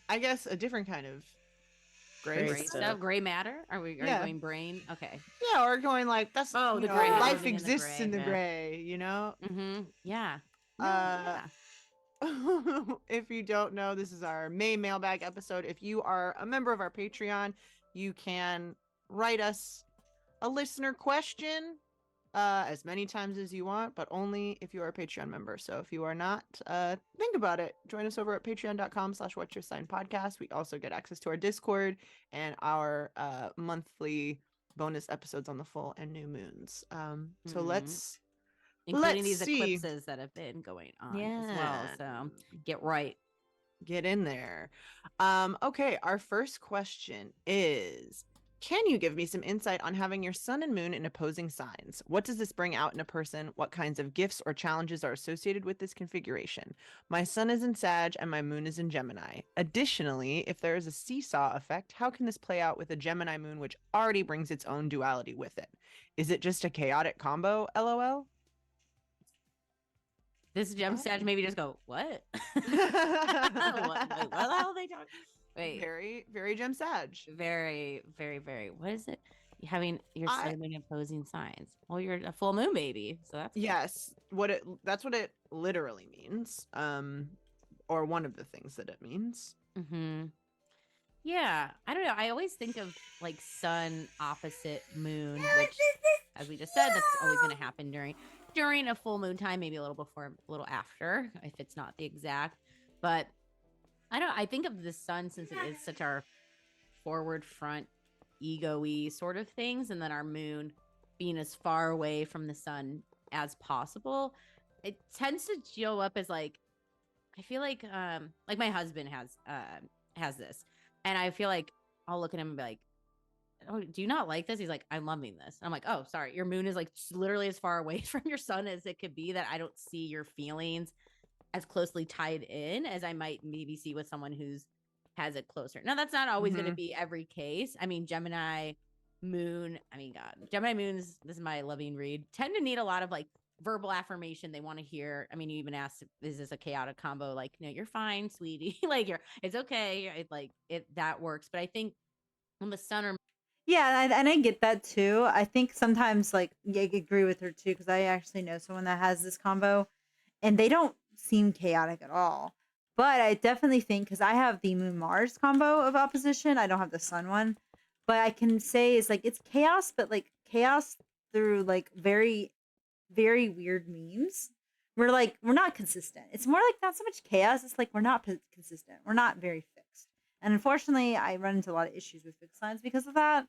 I guess, a different kind of gray, Gray Gray stuff. stuff. Gray matter. Are you Yeah. going brain? Okay. Yeah, or going like that's Oh, you the know, gray. life Living in the exists in the gray, gray, you know? Mm-hmm. Yeah. No, Uh, if you don't know, this is our May mailbag episode. If you are a member of our Patreon, you can write us a listener question as many times as you want, but only if you are a Patreon member. So if you are not, think about it. Join us over at patreon.com/what'syoursign podcast. We also get access to our Discord and our monthly bonus episodes on the full and new moons. So Mhm. let's Including these see. eclipses that have been going on as Yeah. well. So get right. Get in there. Okay, our first question is, can you give me some insight on having your sun and moon in opposing signs? What does this bring out in a person? What kinds of gifts or challenges are associated with this configuration? My sun is in Sag and my moon is in Gemini. Additionally, if there is a seesaw effect, how can this play out with a Gemini moon which already brings its own duality with it? Is it just a chaotic combo? LOL. This gem sag Oh. maybe just go, what? What the hell are they talking? Wait, Very, very Gem Sag. very, very, very. What is it? You having your I- sun and moon opposing signs. Well, you're a full moon baby, so that's Yes, that's what it literally means. Or one of the things that it means. Mm-hmm. Yeah, I don't know. I always think of like sun opposite moon, which, as we just said, that's always going to happen during a full moon time, maybe a little before, a little after, if it's not the exact. But I don't. I think of the sun since it is such our forward front, ego-y sort of things, and then our moon being as far away from the sun as possible. It tends to show up as like, I feel like my husband has this, and I feel like I'll look at him and be like, "Oh, do you not like this?" He's like, "I'm loving this." I'm like, "Oh, sorry, your moon is like literally as far away from your sun as it could be that I don't see your feelings as closely tied in as I might maybe see with someone who's has it closer." Now, that's not always going to be every case. I mean, Gemini moon, I mean, God, Gemini moons, this is my loving read, tend to need a lot of like verbal affirmation. They want to hear. I mean, you even asked, is this a chaotic combo? Like, no, you're fine, sweetie. Like, it's okay. It like it that works. But I think when the sun or Yeah, and I get that too. I think sometimes, like, yeah, I agree with her too, because I actually know someone that has this combo, and they don't seem chaotic at all. But I definitely think, because I have the Moon Mars combo of opposition, I don't have the Sun one, but I can say it's like it's chaos, but like chaos through like very, very weird memes. We're not consistent. It's more like not so much chaos. It's like we're not consistent. We're not very fixed. And unfortunately, I run into a lot of issues with fixed signs because of that.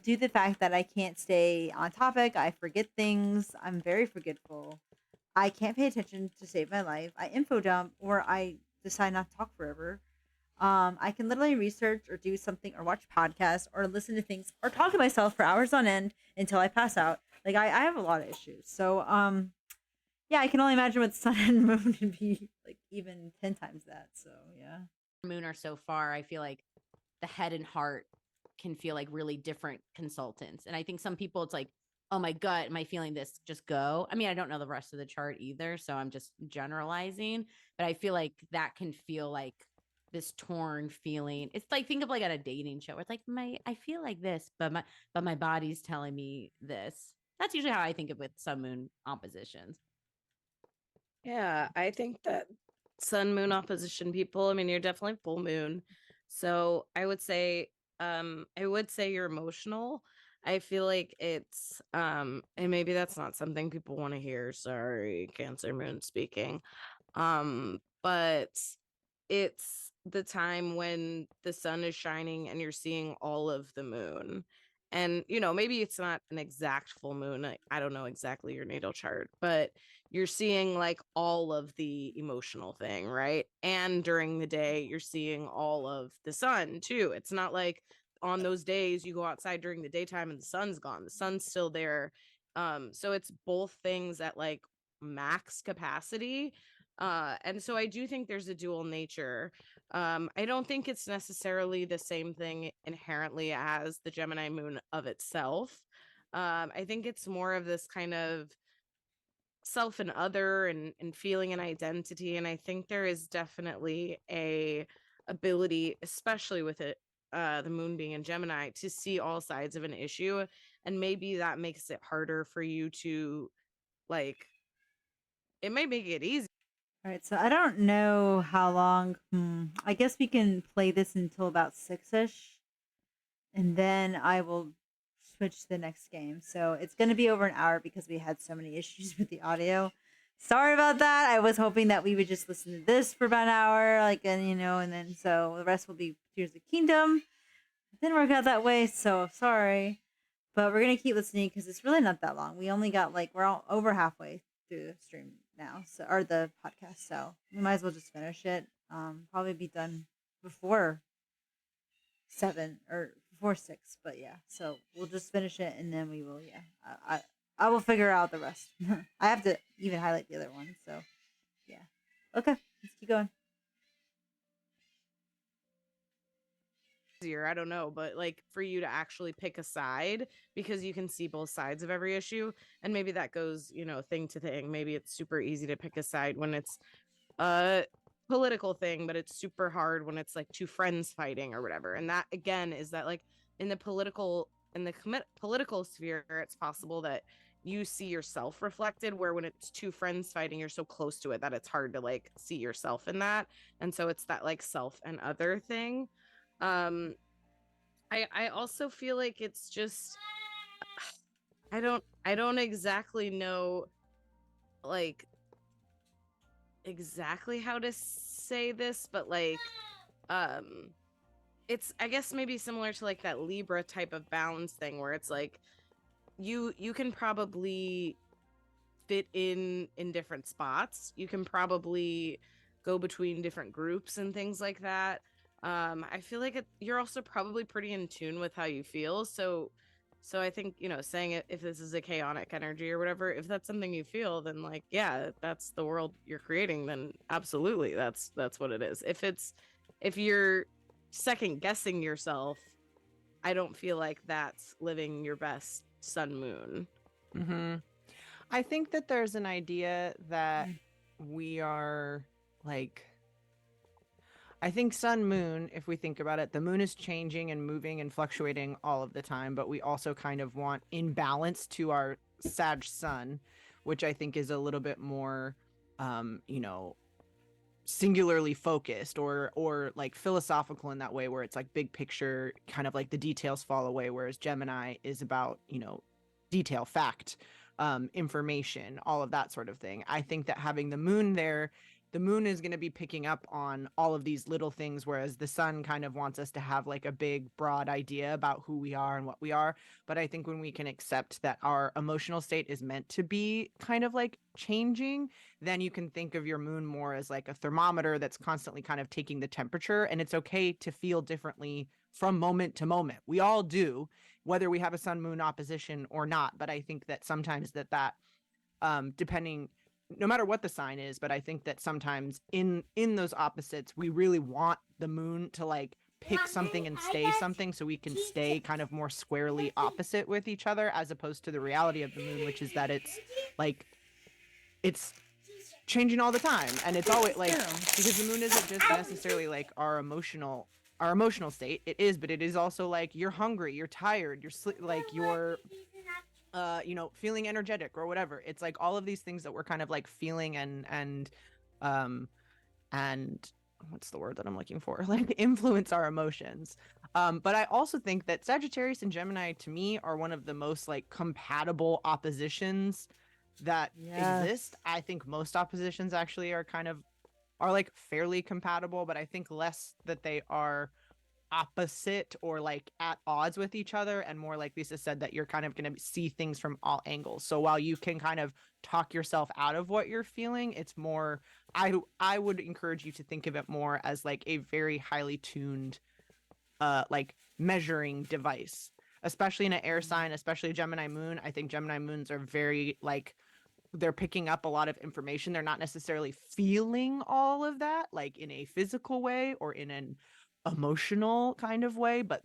Due to the fact that I can't stay on topic, I forget things. I'm very forgetful. I can't pay attention to save my life. I info dump or I decide not to talk forever. I can literally research or do something or watch podcasts or listen to things or talk to myself for hours on end until I pass out. Like I have a lot of issues. So yeah, I can only imagine what sun and moon would be like even 10 times that. So yeah. moon are so far, I feel like the head and heart can feel like really different consultants. And I think some people it's like, oh my gut, am I feeling this? Just go. I mean, I don't know the rest of the chart either, so I'm just generalizing, but I feel like that can feel like this torn feeling. It's like think of like at a dating show. Where it's like I feel like this, but my body's telling me this. That's usually how I think of with sun moon oppositions. Yeah, I think that sun moon opposition people, I mean, you're definitely full moon. So I would say you're emotional. I feel like it's and maybe that's not something people want to hear. Sorry, Cancer moon speaking. But it's the time when the sun is shining and you're seeing all of the moon. And maybe it's not an exact full moon. I don't know exactly your natal chart, but you're seeing like all of the emotional thing, right? And during the day, you're seeing all of the sun too. It's not like on those days you go outside during the daytime and the sun's gone. The sun's still there. So it's both things at like max capacity. And so I do think there's a dual nature. I don't think it's necessarily the same thing inherently as the Gemini moon of itself. I think it's more of this kind of self and other and feeling an identity. And I think there is definitely a ability, especially with it, the moon being in Gemini, to see all sides of an issue. And maybe that makes it harder for you to like, it may make it easy All right, so I don't know how long. I guess we can play this until about 6ish, and then I will switch to the next game. So it's going to be over an hour because we had so many issues with the audio. Sorry about that. I was hoping that we would just listen to this for about an hour, like, and and then so the rest will be Tears of the Kingdom. It didn't work out that way, so sorry. But we're gonna keep listening because it's really not that long. We only got we're all over halfway through the stream now, so or the podcast. So we might as well just finish it. Probably be done before 7 or before 6. But yeah, so we'll just finish it and then we will. Yeah, I will figure out the rest. I have to even highlight the other one. So yeah, okay, let's keep going. Easier, I don't know, but like for you to actually pick a side because you can see both sides of every issue, and maybe that goes, thing to thing. Maybe it's super easy to pick a side when it's a political thing, but it's super hard when it's like two friends fighting or whatever. And that again is that like in the political sphere, it's possible that you see yourself reflected, where when it's two friends fighting, you're so close to it that it's hard to like see yourself in that. And so it's that like self and other thing. I also feel like it's just I don't exactly know like exactly how to say this, but like it's I guess maybe similar to like that Libra type of balance thing where it's like you can probably fit in different spots. You can probably go between different groups and things like that. I feel like you're also probably pretty in tune with how you feel. So I think, saying it, if this is a chaotic energy or whatever, if that's something you feel, then like, yeah, that's the world you're creating, then absolutely that's what it is. If you're second guessing yourself, I don't feel like that's living your best sun moon. Mm-hmm. I think that there's an idea that we are like, I think sun moon, if we think about it, the moon is changing and moving and fluctuating all of the time, but we also kind of want in balance to our Sag sun, which I think is a little bit more, you know, singularly focused or like philosophical in that way, where it's like big picture, kind of like the details fall away, whereas Gemini is about, detail, fact, information, all of that sort of thing. I think that having the moon there, the moon is going to be picking up on all of these little things, whereas the sun kind of wants us to have like a big broad idea about who we are and what we are. But I think when we can accept that our emotional state is meant to be kind of like changing, then you can think of your moon more as like a thermometer that's constantly kind of taking the temperature, and it's okay to feel differently from moment to moment. We all do, whether we have a sun moon opposition or not. But I think that sometimes that depending, no matter what the sign is, but I think that sometimes in those opposites, we really want the moon to like pick something and stay something, so we can stay kind of more squarely opposite with each other, as opposed to the reality of the moon, which is that it's changing all the time, and it's always like, because the moon isn't just necessarily like our emotional state. It is, but it is also like you're hungry, you're tired, like you're feeling energetic or whatever. It's like all of these things that we're kind of like feeling and what's the word that I'm looking for, like influence our emotions. But I also think that Sagittarius and Gemini to me are one of the most like compatible oppositions that exist. I think most oppositions actually are like fairly compatible, but I think less that they are opposite or like at odds with each other, and more like Lisa said, that you're kind of going to see things from all angles. So while you can kind of talk yourself out of what you're feeling, it's more, I would encourage you to think of it more as like a very highly tuned like measuring device, especially in an air sign, especially a Gemini moon. I think Gemini moons are very like, they're picking up a lot of information. They're not necessarily feeling all of that like in a physical way or in an emotional kind of way, but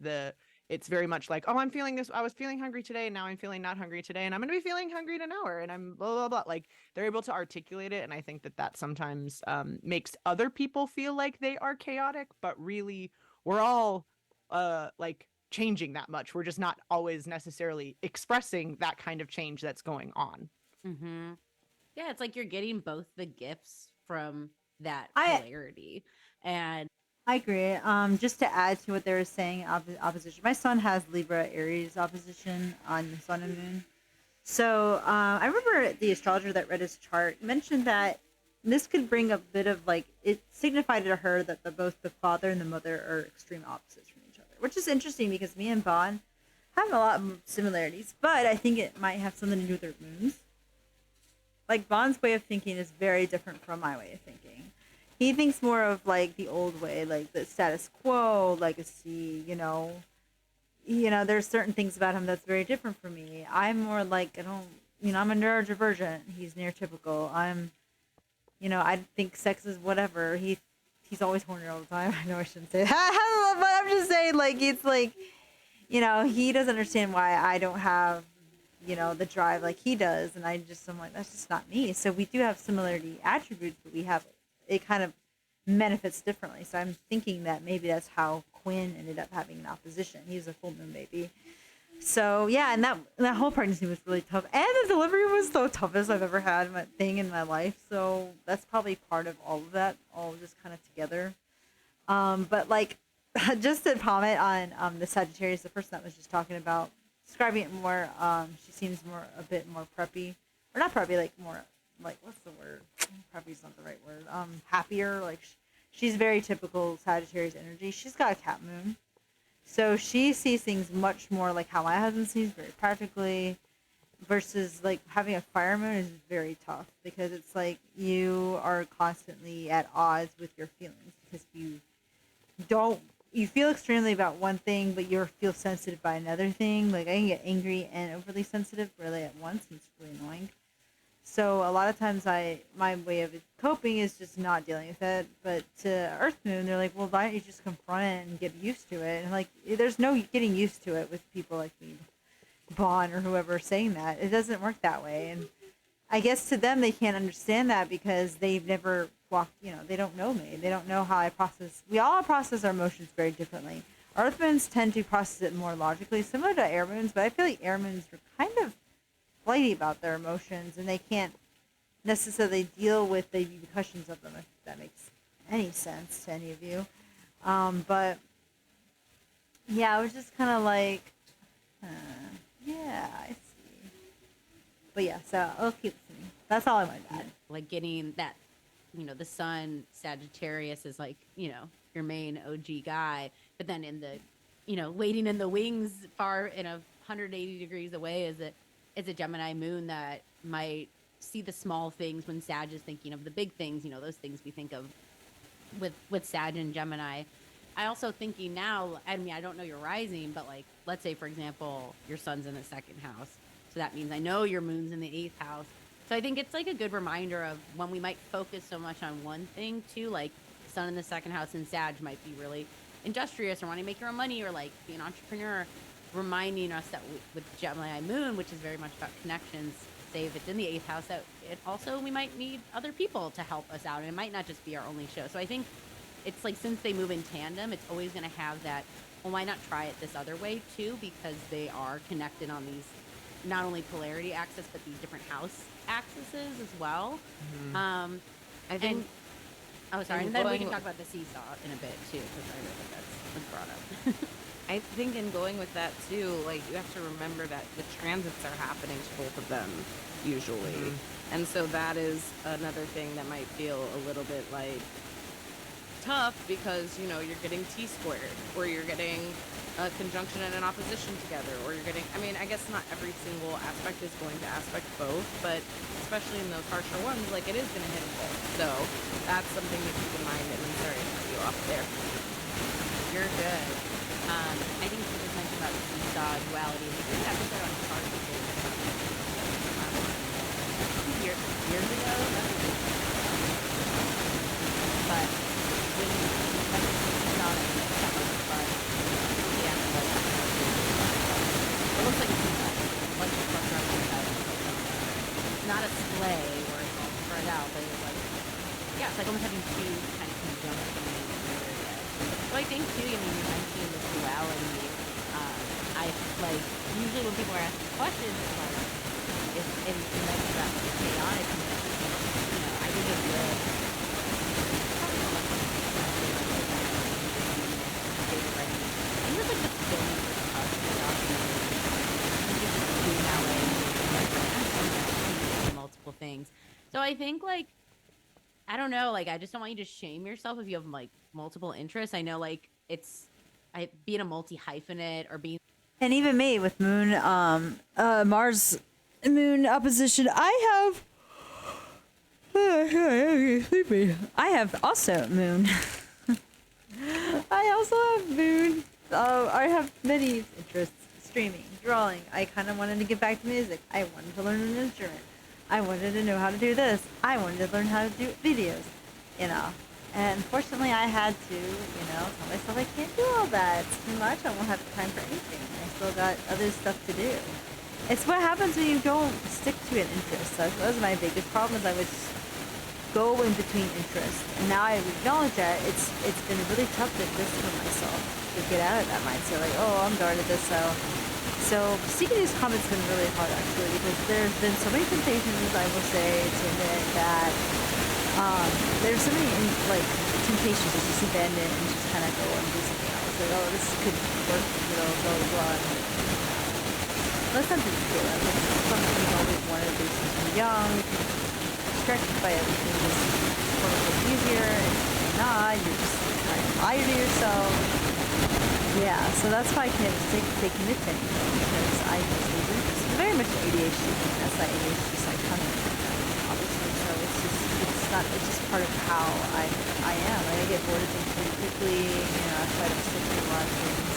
it's very much like, oh, I'm feeling this, I was feeling hungry today and now I'm feeling not hungry today, and I'm going to be feeling hungry in an hour, and I'm blah blah blah. Like, they're able to articulate it, and I think that sometimes makes other people feel like they are chaotic, but really we're all like changing that much. We're just not always necessarily expressing that kind of change that's going on. Mm-hmm. Yeah, it's like you're getting both the gifts from that I polarity. And I agree. Just to add to what they were saying, opposition. My son has Libra Aries opposition on the sun and moon. So I remember the astrologer that read his chart mentioned that this could bring a bit of like it signified to her that both the father and the mother are extreme opposites from each other, which is interesting because me and Bon have a lot of similarities, but I think it might have something to do with their moons. Like Bond's way of thinking is very different from my way of thinking. He thinks more of like the old way, like the status quo, legacy, there's certain things about him that's very different from me. I'm more like, I don't, I'm a neurodivergent. He's neurotypical. I think sex is whatever. He's always horny all the time. I know I shouldn't say that, but I'm just saying, like, it's like, he doesn't understand why I don't have, the drive like he does. And I'm like, that's just not me. So we do have similarity attributes, but it kind of manifests differently. So I'm thinking that maybe that's how Quinn ended up having an opposition. He was a full moon baby. So yeah, and that whole pregnancy was really tough, and the delivery was the toughest I've ever had in my life. So that's probably part of all of that, all just kind of together. But like, just to comment on the Sagittarius, the person that was just talking about describing it more. She seems a bit more preppy, or not preppy, like more like what's the word? Preppy's not the right word. Happier. Like she's very typical Sagittarius energy. She's got a cat moon. So she sees things much more like how my husband sees, very practically, versus like having a fire moon is very tough because it's like you are constantly at odds with your feelings because you feel extremely about one thing, but you feel sensitive by another thing. Like I can get angry and overly sensitive really at once, and it's really annoying. So a lot of times my way of coping is just not dealing with it. But to Earth Moon, they're like, well, why don't you just confront it and get used to it? And like, there's no getting used to it with people like me, Bond or whoever saying that. It doesn't work that way. And I guess to them, they can't understand that because they've never walked, they don't know me. They don't know how I process. We all process our emotions very differently. Earth Moons tend to process it more logically, similar to Air Moons, but I feel like Air Moons are kind of flighty about their emotions and they can't necessarily deal with the repercussions of them, if that makes any sense to any of you. But yeah, I was just kind of like, yeah, I see. But yeah, so I'll keep listening. That's all I wanted to add. like getting that, the sun Sagittarius is like, your main OG guy, but then in the, waiting in the wings far in 180 degrees away is a Gemini moon that might see the small things when Sag is thinking of the big things, those things we think of with Sag and Gemini. I also thinking now, I mean, I don't know your rising, but like, let's say, for example, your sun's in the second house. So that means I know your moon's in the eighth house. So I think it's like a good reminder of when we might focus so much on one thing too, like sun in the second house and Sag might be really industrious or wanting to make your own money or like be an entrepreneur, reminding us that with Gemini moon, which is very much about connections, say if it's in the eighth house, that it also, we might need other people to help us out. And it might not just be our only show. So I think it's like, since they move in tandem, it's always going to have that, well, why not try it this other way too? Because they are connected on these, not only polarity axis, but these different house axes as well. Mm-hmm. I think. And then we can talk about the seesaw in a bit too, because I know that's brought up. I think in going with that too, like you have to remember that the transits are happening to both of them usually. Mm-hmm. And so that is another thing that might feel a little bit like tough because, you're getting T squared or you're getting a conjunction and an opposition together or you're getting, I mean, I guess not every single aspect is going to aspect both, but especially in those harsher ones, like it is going to hit them both. So that's something to keep in mind. And I'm sorry to cut you off there. You're good. I think you just mentioned about seesaw duality. We did an episode on chart years ago. But when you mentioned seesaw, that was fun. Yeah, but it looks like a seesaw. Like a cluster of seesaws. Not a sleigh where it's all spread out, but it's like, yeah, it's like almost having two kind of conjunctions. So I think too, you mentioned the duality. I like usually when people are asking questions, it's like if you mention that chaotic, I think it's good things. So I think like I don't know, like I just don't want you to shame yourself if you have like multiple interests. I know like being a multi hyphenate or being And even me with Moon, Mars, Moon opposition, I have also Moon. I also have Moon. I have many interests: streaming, drawing. I kind of wanted to get back to music. I wanted to learn an instrument. I wanted to know how to do this. I wanted to learn how to do videos. You know. And unfortunately, I had to, tell myself I can't do all that. It's too much. I won't have time for anything. I still got other stuff to do. It's what happens when you don't stick to an interest. That was my biggest problem. Is I would just go in between interests, and now I acknowledge that it's been really tough to discipline myself to get out of that mindset. Like, oh, I'm done at this. So seeking these comments has been really hard actually, because there's been so many temptations. I will say to admit that. There's so many temptations to just abandon and just kind of go and do something else. Like, oh, this could work, blah blah blah. That's something to do. Like, something you've always wanted to do since you're young. Distracted by everything, just quote unquote easier. And you're not. You're just trying to lie to yourself. Yeah, so that's why I can't stay committed to anything, because I usually do this. Very much ADHD. That's that ADHD side coming. Obviously, so it's just part of how I am. Like, I get bored of things pretty quickly, I try to stick to a lot of things.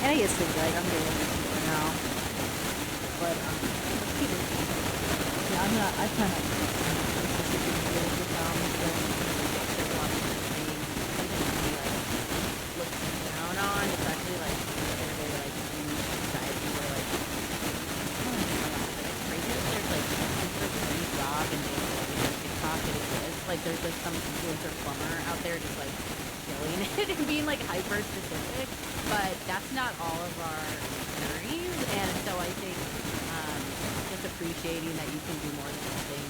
And I get sleepy, like I'm getting sleepy now. But yeah, I try not to get sleepy with but there's a lot of things look down on, especially like everyday like society where like crazy. There's like any job and TikTok that exists. Like there's like some influencer plumber out there just like killing it and being like hyper specific. But that's not all of our journeys, and so I think just appreciating that you can do more than one thing.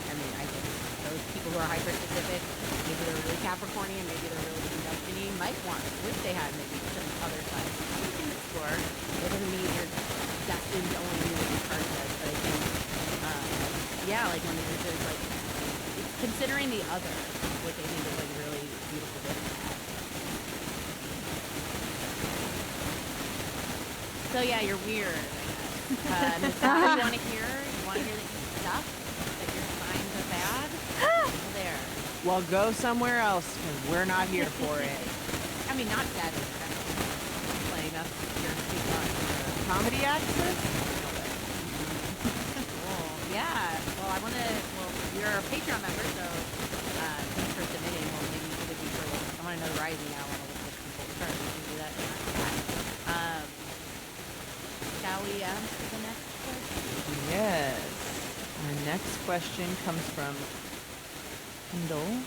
I mean, I think those people who are hyper specific, maybe they're really Capricornian, maybe they're really conducting, might want, wish they had maybe some other side you can explore. It doesn't mean you're destined to only do what your card says, but I think, yeah, like when there's like considering the other, which I think is like really beautiful to have. So yeah, you're weird. Is that what you want to hear? You want to hear that you suck? That your signs are bad? Well, there. Well, go somewhere else, because we're not here for it. I mean, not that. Playing us your speak on Comedy access? Cool. Yeah. Well, you're a Patreon member, so thanks for submitting. Well, maybe you could be for I want to know the rising. I want to look at people's charts. We can do that. Shall we answer the next question? Yes. Our next question comes from Kendall.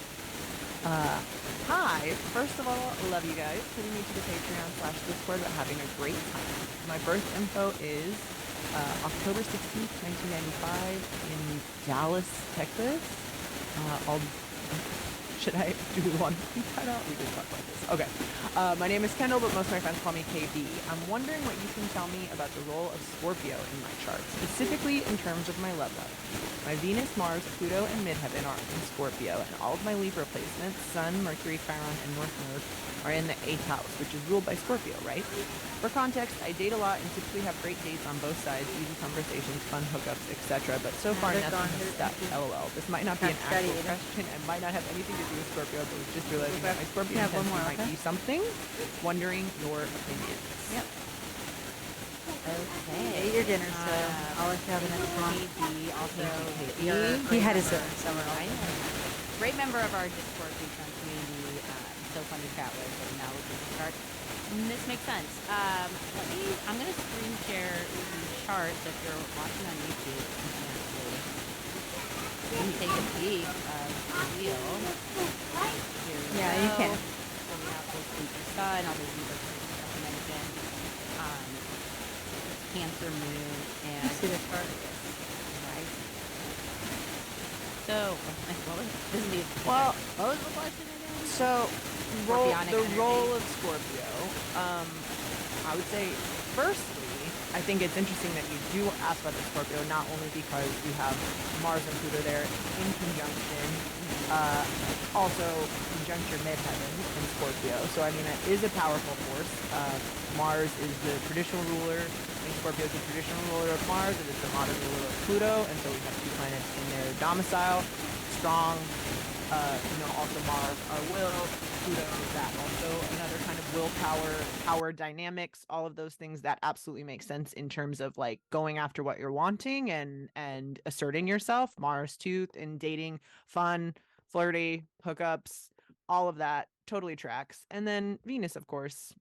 Hi. First of all, love you guys. Putting me to the Patreon/Discord, but having a great time. My birth info is October 16th, 1995 in Dallas, Texas. Do we want to keep that out? We did talk about this. Okay. My name is Kendall, but most of my friends call me KB. I'm wondering what you can tell me about the role of Scorpio in my chart, specifically in terms of my love life. My Venus, Mars, Pluto, and Midheaven are in Scorpio, and all of my Libra placements, Sun, Mercury, Chiron, and North Node, are in the 8th house, which is ruled by Scorpio, right? For context, I date a lot and typically have great dates on both sides, easy conversations, fun hookups, etc. But so far, nothing has stuck. LOL. This might not be an actual question and might not have anything to do with Scorpio, but was just realizing that my Scorpio intention might be something. Wondering your opinions. Yep. Okay. Eat your dinner, so I'll let you have the next one. Also, He had his dinner somewhere else. Great member of our Discord Patreon community. So fun to chat with. And now we can start. And this makes sense. I'm gonna screen share the charts if you're watching on YouTube. You can take a peek of the wheel. Yeah, you can. Pulling out this Libra sun, all the Libra stuff I mentioned. Cancer moon and You see the chart. right. So, what was this? Is Well, what was the question again? So, Scorpionic the energy. role of Scorpio, I would say, firstly, I think it's interesting that you do ask about the Scorpio, not only because we have Mars and Pluto there in conjunction, also conjunct your midheaven in Scorpio. So I mean, it is a powerful force. Mars is the traditional ruler, and Scorpio is the traditional ruler of Mars. It is the modern ruler of Pluto, and so we have two planets in their domicile. Strong, also Mars, our will, Pluto, that also another kind of willpower, power dynamics, all of those things that absolutely make sense in terms of like going after what you're wanting and asserting yourself. Mars too, in dating, fun, flirty, hookups, all of that totally tracks. And then Venus, of course,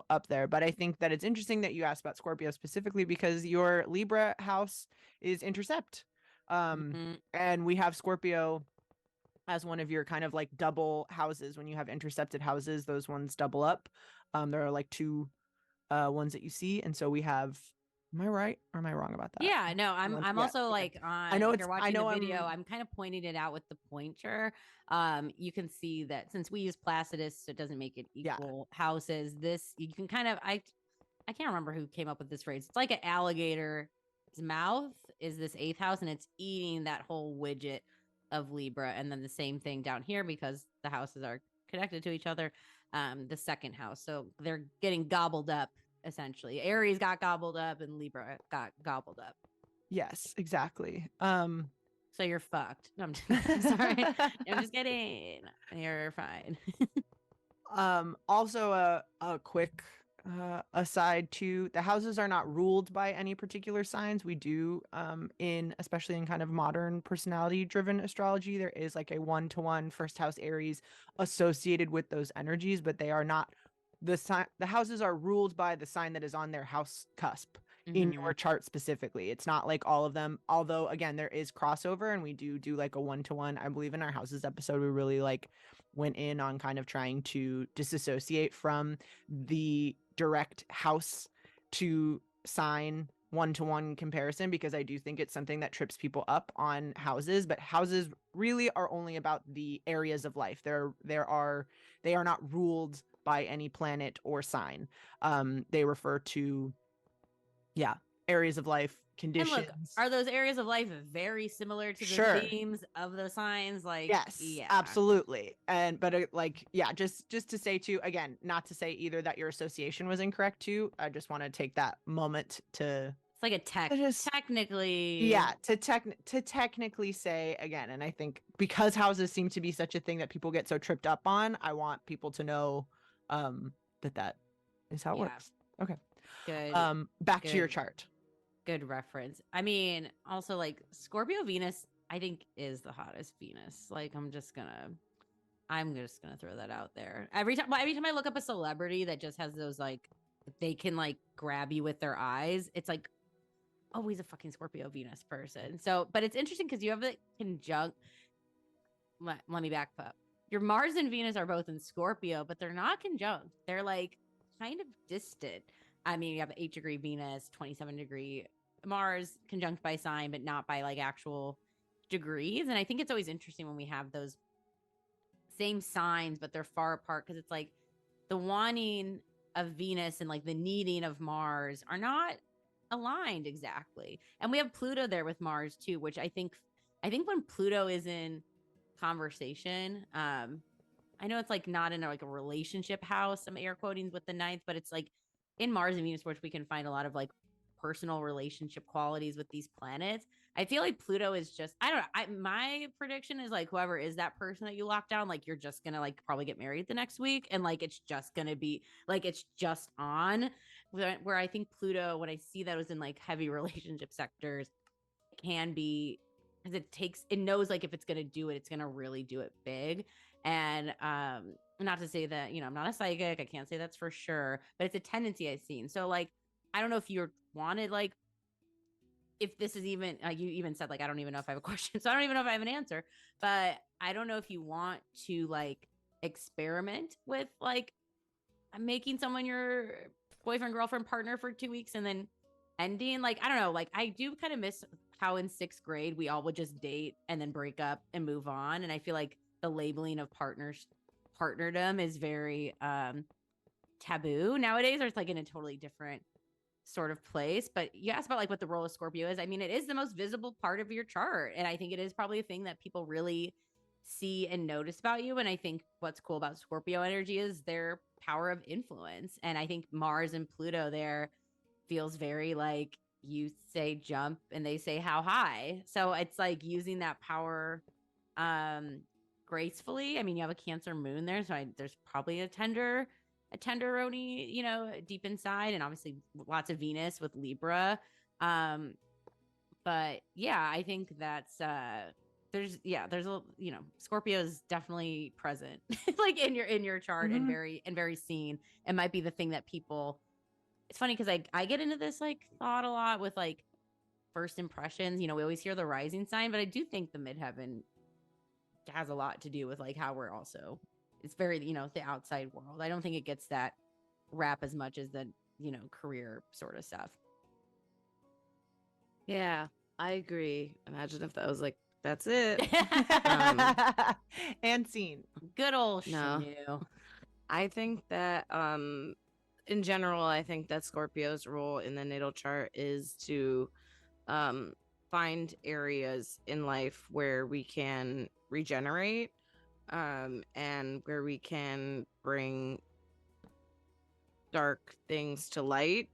up there. But I think that it's interesting that you asked about Scorpio specifically because your Libra house is intercept. And we have Scorpio as one of your kind of like double houses. When you have intercepted houses, those ones double up. There are like two ones that you see, and so we have. Am I right or am I wrong about that? Yeah, no, I'm Yeah, also okay. like on. I know if it's. you're watching I know the video, I'm. I'm kind of pointing it out with the pointer. You can see that since we use Placidus, so it doesn't make it Yeah. equal houses. This you can kind of I can't remember who came up with this phrase. It's like an alligator's mouth is this eighth house, and it's eating that whole widget of Libra, and then the same thing down here because the houses are connected to each other. The second house, so they're getting gobbled up essentially. Aries got gobbled up, and Libra got gobbled up. Yes, exactly. So you're fucked. No, I'm just, sorry. I'm just kidding. You're fine. Also a quick aside too, the houses are not ruled by any particular signs. We do especially in kind of modern personality driven astrology, there is like a 1-to-1 first house Aries associated with those energies, but they are not the houses are ruled by the sign that is on their house cusp in your chart specifically. It's not like all of them, although again there is crossover, and we do like a 1-to-1. I believe in our houses episode we really like went in on kind of trying to disassociate from the direct house to sign 1-to-1 comparison, because I do think it's something that trips people up on houses. But houses really are only about the areas of life. They are not ruled by any planet or sign. They refer to areas of life, conditions. And look, are those areas of life very similar to the Sure. themes of the signs? Like, Yes, yeah, absolutely. And but just to say too, again, not to say either that your association was incorrect too. I just want to take that moment to it's like a technically, to technically say again. And I think because houses seem to be such a thing that people get so tripped up on, I want people to know that is how it works. Okay. Good. Back to your chart. Good reference. I mean, also like Scorpio Venus, I think is the hottest Venus. Like I'm just gonna throw that out there. Every time I look up a celebrity that just has those like they can like grab you with their eyes, it's like always a fucking Scorpio Venus person. So, but it's interesting because you have the conjunct. Let me back up. Your Mars and Venus are both in Scorpio, but they're not conjunct. They're like kind of distant. I mean, you have 8-degree Venus, 27-degree Mars conjunct by sign, but not by like actual degrees. And I think it's always interesting when we have those same signs, but they're far apart because it's like the wanting of Venus and like the needing of Mars are not aligned exactly. And we have Pluto there with Mars too, which I think when Pluto is in conversation, I know it's like not in like a relationship house, I'm air quoting with the ninth, but it's like in Mars and Venus, which we can find a lot of like personal relationship qualities with these planets. I feel like Pluto is just, I don't know. My prediction is like whoever is that person that you lock down, like you're just gonna like probably get married the next week, and like it's just gonna be like it's just on. Where I think Pluto, when I see that was in like heavy relationship sectors, it can be because it knows like if it's gonna do it, it's gonna really do it big. And not to say that I'm not a psychic, I can't say that's for sure, but it's a tendency I've seen. So like I don't know if you're wanted like if this is even you even said like I don't even know if I have a question, so I don't even know if I have an answer, but I don't know if you want to like experiment with like making someone your boyfriend, girlfriend, partner for 2 weeks and then ending. Like I don't know, like I do kind of miss how in 6th grade we all would just date and then break up and move on, and I feel like the labeling of partnerdom is very taboo nowadays, or it's like in a totally different sort of place. But you asked about like what the role of Scorpio is. I mean, it is the most visible part of your chart. And I think it is probably a thing that people really see and notice about you. And I think what's cool about Scorpio energy is their power of influence. And I think Mars and Pluto there feels very like you say jump and they say how high. So it's like using that power gracefully. I mean, you have a Cancer moon there, so there's probably a tenderoni, deep inside, and obviously lots of Venus with Libra. But yeah, I think that's there's a Scorpio is definitely present like in your chart and very seen. It might be the thing that people, it's funny because I get into this like thought a lot with like first impressions. We always hear the rising sign, but I do think the midheaven has a lot to do with like how we're also, it's very, the outside world. I don't think it gets that rap as much as the, career sort of stuff. Yeah, I agree. Imagine if that was like, that's it. And scene. Good old No. Shanu. I think that in general, I think that Scorpio's role in the natal chart is to find areas in life where we can regenerate and where we can bring dark things to light,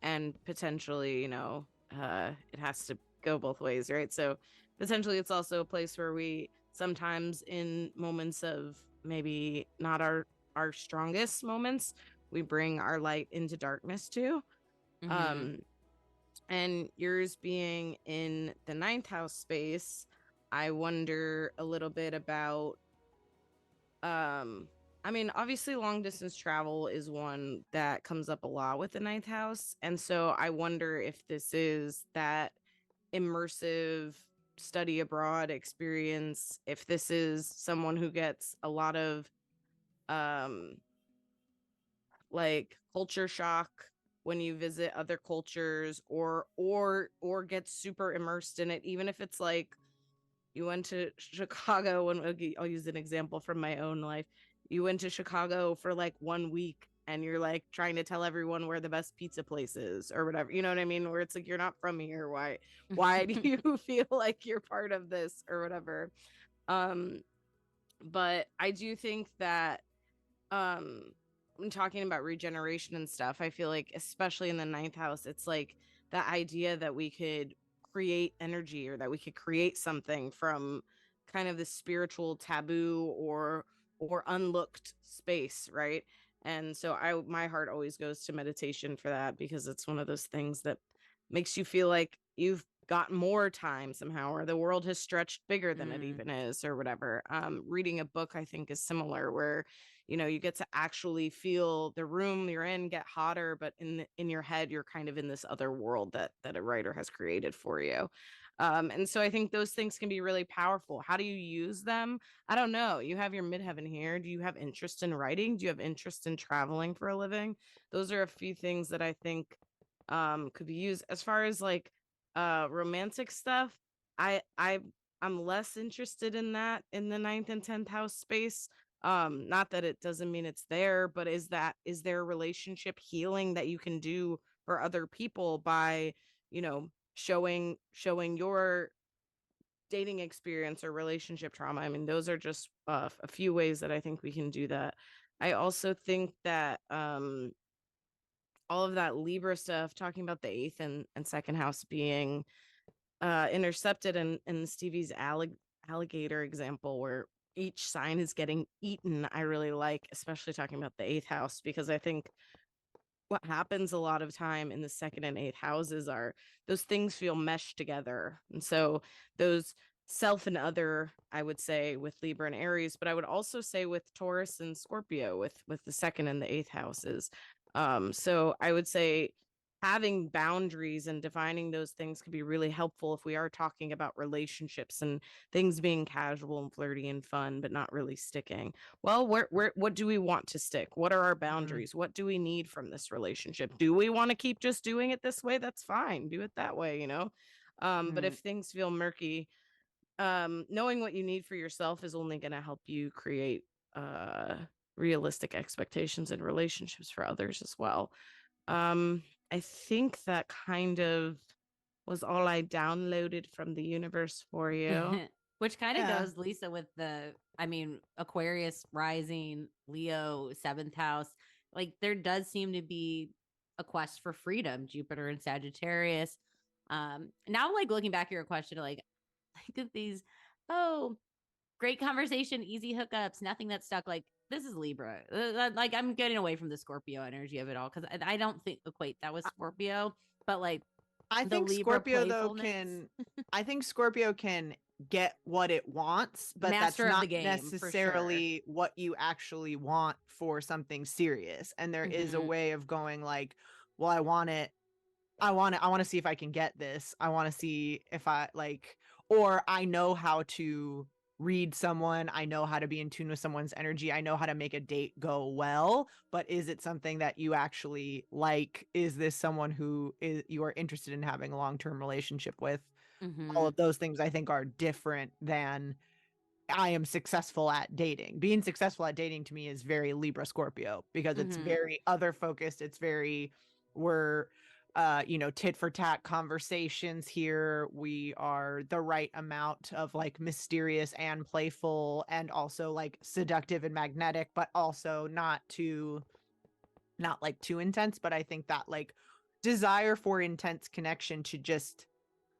and potentially, it has to go both ways, right? So potentially it's also a place where we sometimes, in moments of maybe not our strongest moments, we bring our light into darkness too. Mhm. And yours being in the ninth house space, I wonder a little bit about I mean, obviously long distance travel is one that comes up a lot with the ninth house, and so I wonder if this is that immersive study abroad experience, if this is someone who gets a lot of um like culture shock when you visit other cultures, or gets super immersed in it, even if it's like you went to Chicago, and I'll use an example from my own life. You went to Chicago for like 1 week and you're like trying to tell everyone where the best pizza place is or whatever. You know what I mean? Where it's like, you're not from here. Why do you feel like you're part of this or whatever? But I do think that when talking about regeneration and stuff, I feel like especially in the ninth house, it's like the idea that we could create energy, or that we could create something from kind of the spiritual taboo or unlooked space, right? And so my heart always goes to meditation for that, because it's one of those things that makes you feel like you've got more time somehow, or the world has stretched bigger than it even is, or whatever. Reading a book, I think, is similar, where you get to actually feel the room you're in get hotter, but in your head you're kind of in this other world that a writer has created for you. And so I think those things can be really powerful. How do you use them? I don't know. You have your midheaven here. Do you have interest in writing? Do you have interest in traveling for a living? Those are a few things that I think could be used. As far as like romantic stuff, I'm less interested in that in the ninth and 10th house space. Not that it doesn't mean it's there, but is there a relationship healing that you can do for other people by showing your dating experience or relationship trauma? I mean, those are just a few ways that I think we can do that. I also think that all of that Libra stuff, talking about the eighth and second house being intercepted in Stevie's alligator example, where each sign is getting eaten, I really like, especially talking about the eighth house, because I think what happens a lot of time in the second and eighth houses are those things feel meshed together. And so those self and other, I would say, with Libra and Aries, but I would also say with Taurus and Scorpio, with the second and the eighth houses. So I would say having boundaries and defining those things could be really helpful if we are talking about relationships and things being casual and flirty and fun, but not really sticking. Well, what do we want to stick? What are our boundaries? What do we need from this relationship? Do we want to keep just doing it this way? That's fine. Do it that way, But if things feel murky, knowing what you need for yourself is only going to help you create realistic expectations in relationships for others as well. I think that kind of was all I downloaded from the universe for you. Which kind of Yeah. goes, Lisa, with Aquarius rising, Leo, seventh house. Like, there does seem to be a quest for freedom, Jupiter and Sagittarius. Now, like, looking back at your question, like, think of these, oh, great conversation, easy hookups, nothing that stuck. Like, this is Libra. Like, I'm getting away from the Scorpio energy of it all because I don't think equate that was Scorpio, but like I the think Libra Scorpio though playfulness. I think Scorpio can get what it wants, but that's Master of the not game, for sure. necessarily what you actually want for something serious. And there is a Mhm. way of going like, well, I want it. I want to see if I can get this. I want to see if I like, or I know how to read someone. I know how to be in tune with someone's energy. I know how to make a date go well, but is it something that you actually like? Is this someone who is you are interested in having a long-term relationship with? All Mhm. of those things I think are different than I am successful at dating. Being successful at dating to me is very Libra Scorpio because it's Mhm. very other focused. It's very we're tit for tat conversations here. We are the right amount of like mysterious and playful and also like seductive and magnetic, but also not like too intense. But I think that like desire for intense connection to just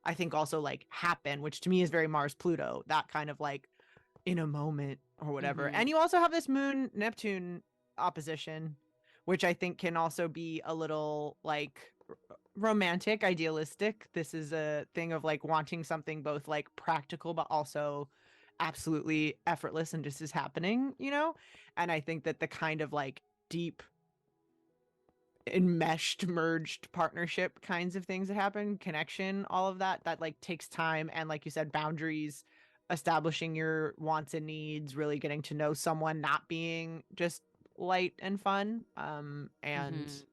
I think also like happen, which to me is very Mars Pluto, that kind of like in a moment or whatever. Mhm. And you also have this Moon Neptune opposition, which I think can also be a little like romantic, idealistic. This is a thing of like wanting something both like practical but also absolutely effortless and just is happening, you know? And I think that the kind of like deep enmeshed merged partnership kinds of things that happen, connection, all of that like takes time, and like you said, boundaries, establishing your wants and needs, really getting to know someone, not being just light and fun. And Mhm.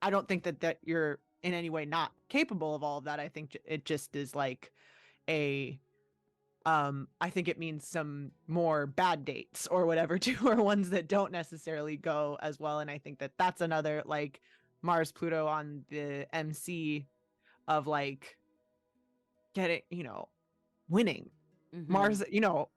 I don't think that you're in any way not capable of all of that. I think it just is like a I think it means some more bad dates or whatever too, or ones that don't necessarily go as well. And I think that that's another like Mars Pluto on the MC of like getting, winning. Mhm. Mars,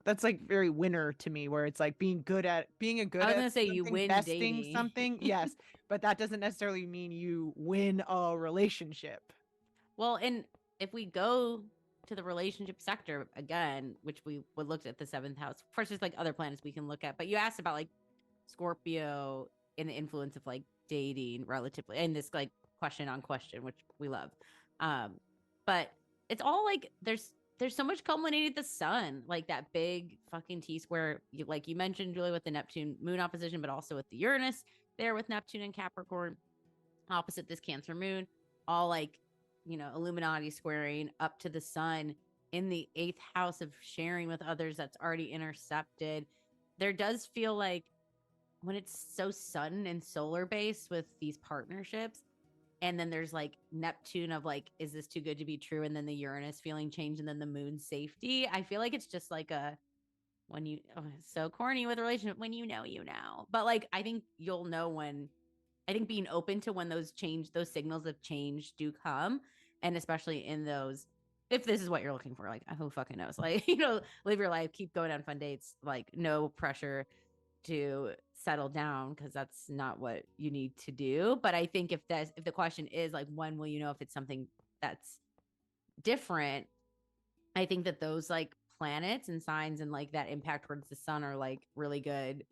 that's like very winner to me, where it's like being a I good was at gonna say you something, win besting dating. something. Yes, but that doesn't necessarily mean you win a relationship. Well, and if we go to the relationship sector again, which we would look at the seventh house, of course, there's like other planets we can look at, but you asked about like Scorpio and the influence of like dating relatively, and this like question on question, which we love. Um, but it's all like there's so much culminating at the sun, like that big fucking T square, like you mentioned, Julie, with the Neptune moon opposition, but also with the Uranus there with Neptune and Capricorn opposite this Cancer moon, all like, Illuminati squaring up to the sun in the eighth house of sharing with others that's already intercepted. There does feel like when it's so sun and solar based with these partnerships, and then there's like Neptune of like, is this too good to be true? And then the Uranus feeling change, and then the moon safety. I feel like it's just like a when you it's so corny with a relationship, when you know. But like I think you'll know when I think being open to when those signals of change do come, and especially in those, if this is what you're looking for, like who fucking knows, like live your life, keep going on fun dates, like no pressure to settle down because that's not what you need to do. But I think if the question is like when will you know if it's something that's different, I think that those like planets and signs and like that impact towards the sun are like really good,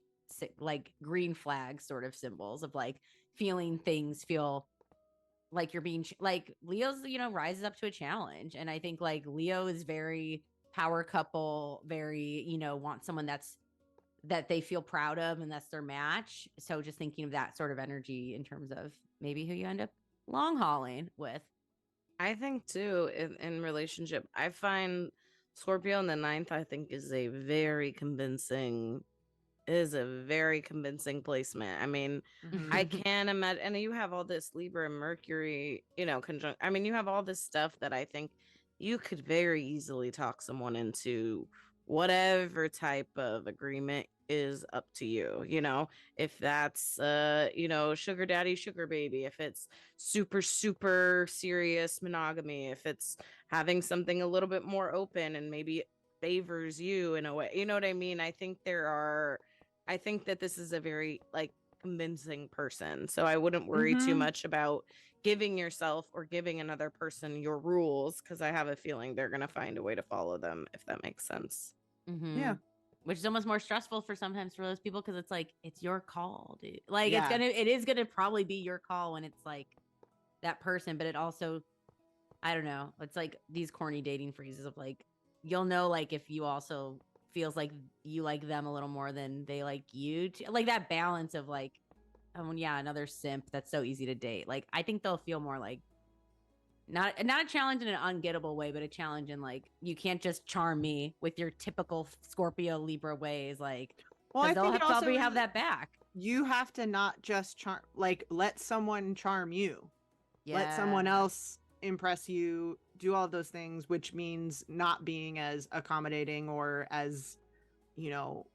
like green flag sort of symbols of like feeling things feel like you're being like Leo's, rises up to a challenge. And I think like Leo is very power couple, very, want someone that they feel proud of and that's their match. So just thinking of that sort of energy in terms of maybe who you end up long hauling with. I think too in relationship, I find Scorpio in the ninth, I think is a very convincing placement. I mean, I Mhm. can imagine, and you have all this Libra and Mercury, conjunct. I mean, you have all this stuff that I think you could very easily talk someone into whatever type of agreement is up to you. You know, if that's you know, sugar daddy, sugar baby, if it's super super serious monogamy, if it's having something a little bit more open and maybe it favors you in a way, you know what I mean? I think that this is a very like convincing person, so I wouldn't worry too Mhm. much about giving yourself or giving another person your rules, because I have a feeling they're going to find a way to follow them, if that makes sense. Yeah. Which is almost more stressful for sometimes for those people because it's like it's your call, dude. Like Yeah. it is gonna probably be your call when it's like that person, but it also, I don't know. It's like these corny dating phrases of like, you'll know like if you also feels like you like them a little more than they like you. Like that balance of like, oh yeah, another simp that's so easy to date. Like I think they'll feel more like not a challenge in an ungettable way, but a challenge in like you can't just charm me with your typical Scorpio Libra ways, like Well, because I they'll think have it also probably have is, that back. you have to not just charm, like let someone charm you. Let someone Yeah. else impress you, do all those things, which means not being as accommodating or as, you know,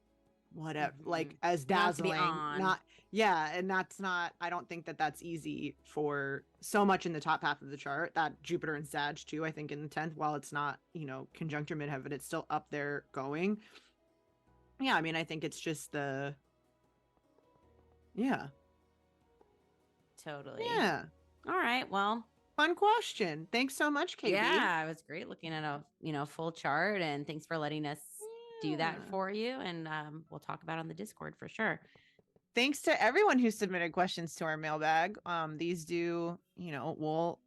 whatever, like as It has to be dazzling. on. Not, yeah, and that's not, I don't think that that's easy for so much in the top half of the chart. That Jupiter and Sag too, I think in the 10th, while it's not, you know, conjuncture midheaven, it's still up there going. Yeah, I mean, I think it's just the, yeah. Totally. Yeah. All right. Well, Fun question. Thanks so much, KB. yeah, it was great looking at a full chart, and thanks for letting us do that Yeah. for you. And we'll talk about it on the Discord for sure. Thanks to everyone who submitted questions to our mailbag. These do, you know, we'll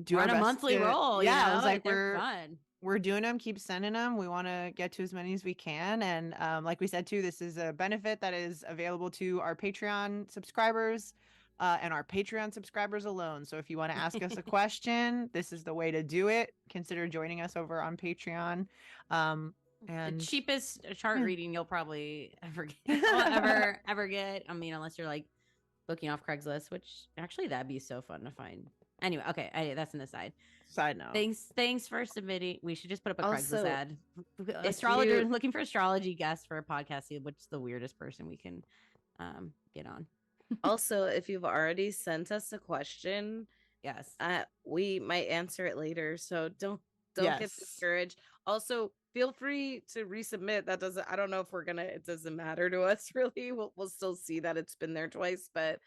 do We're our on a best monthly to, roll, yeah, I was like, they're fun. we're doing them, keep sending them. We want to get to as many as we can. And like we said too, this is a benefit that is available to our Patreon subscribers and our Patreon subscribers alone. So if you want to ask us a question, this is the way to do it. Consider joining us over on Patreon. And The cheapest chart yeah. reading you'll probably ever get, ever get. I mean, unless you're like booking off Craigslist, which actually that'd be so fun to find. Anyway, okay, that's an aside. Side note. Thanks for submitting. We should just put up a Also, Craigslist ad. if Astrologer you- looking for astrology guests for a podcast, which is the weirdest person we can get on. Also, if you've already sent us a question, Yes. we might answer it later. So don't get Yes. discouraged. Also, feel free to resubmit. That doesn't, I don't know if we're gonna, it doesn't matter to us really. We'll still see that it's been there twice. But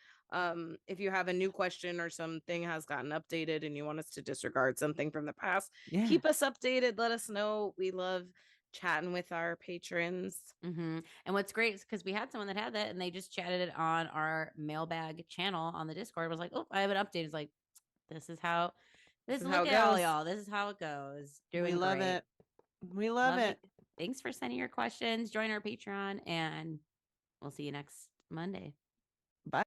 if you have a new question or something has gotten updated and you want us to disregard something from the past, Yeah. keep us updated. Let us know. We love chatting with our patrons. And what's great is because we had someone that had that and they just chatted it on our mailbag channel on the Discord. It was like, oh, I have an update. It's like, this is how This is look how it at all goes. y'all. This is how it goes. We Doing love great. it. We love it. Thanks for sending your questions. Join our Patreon, and we'll see you next Monday.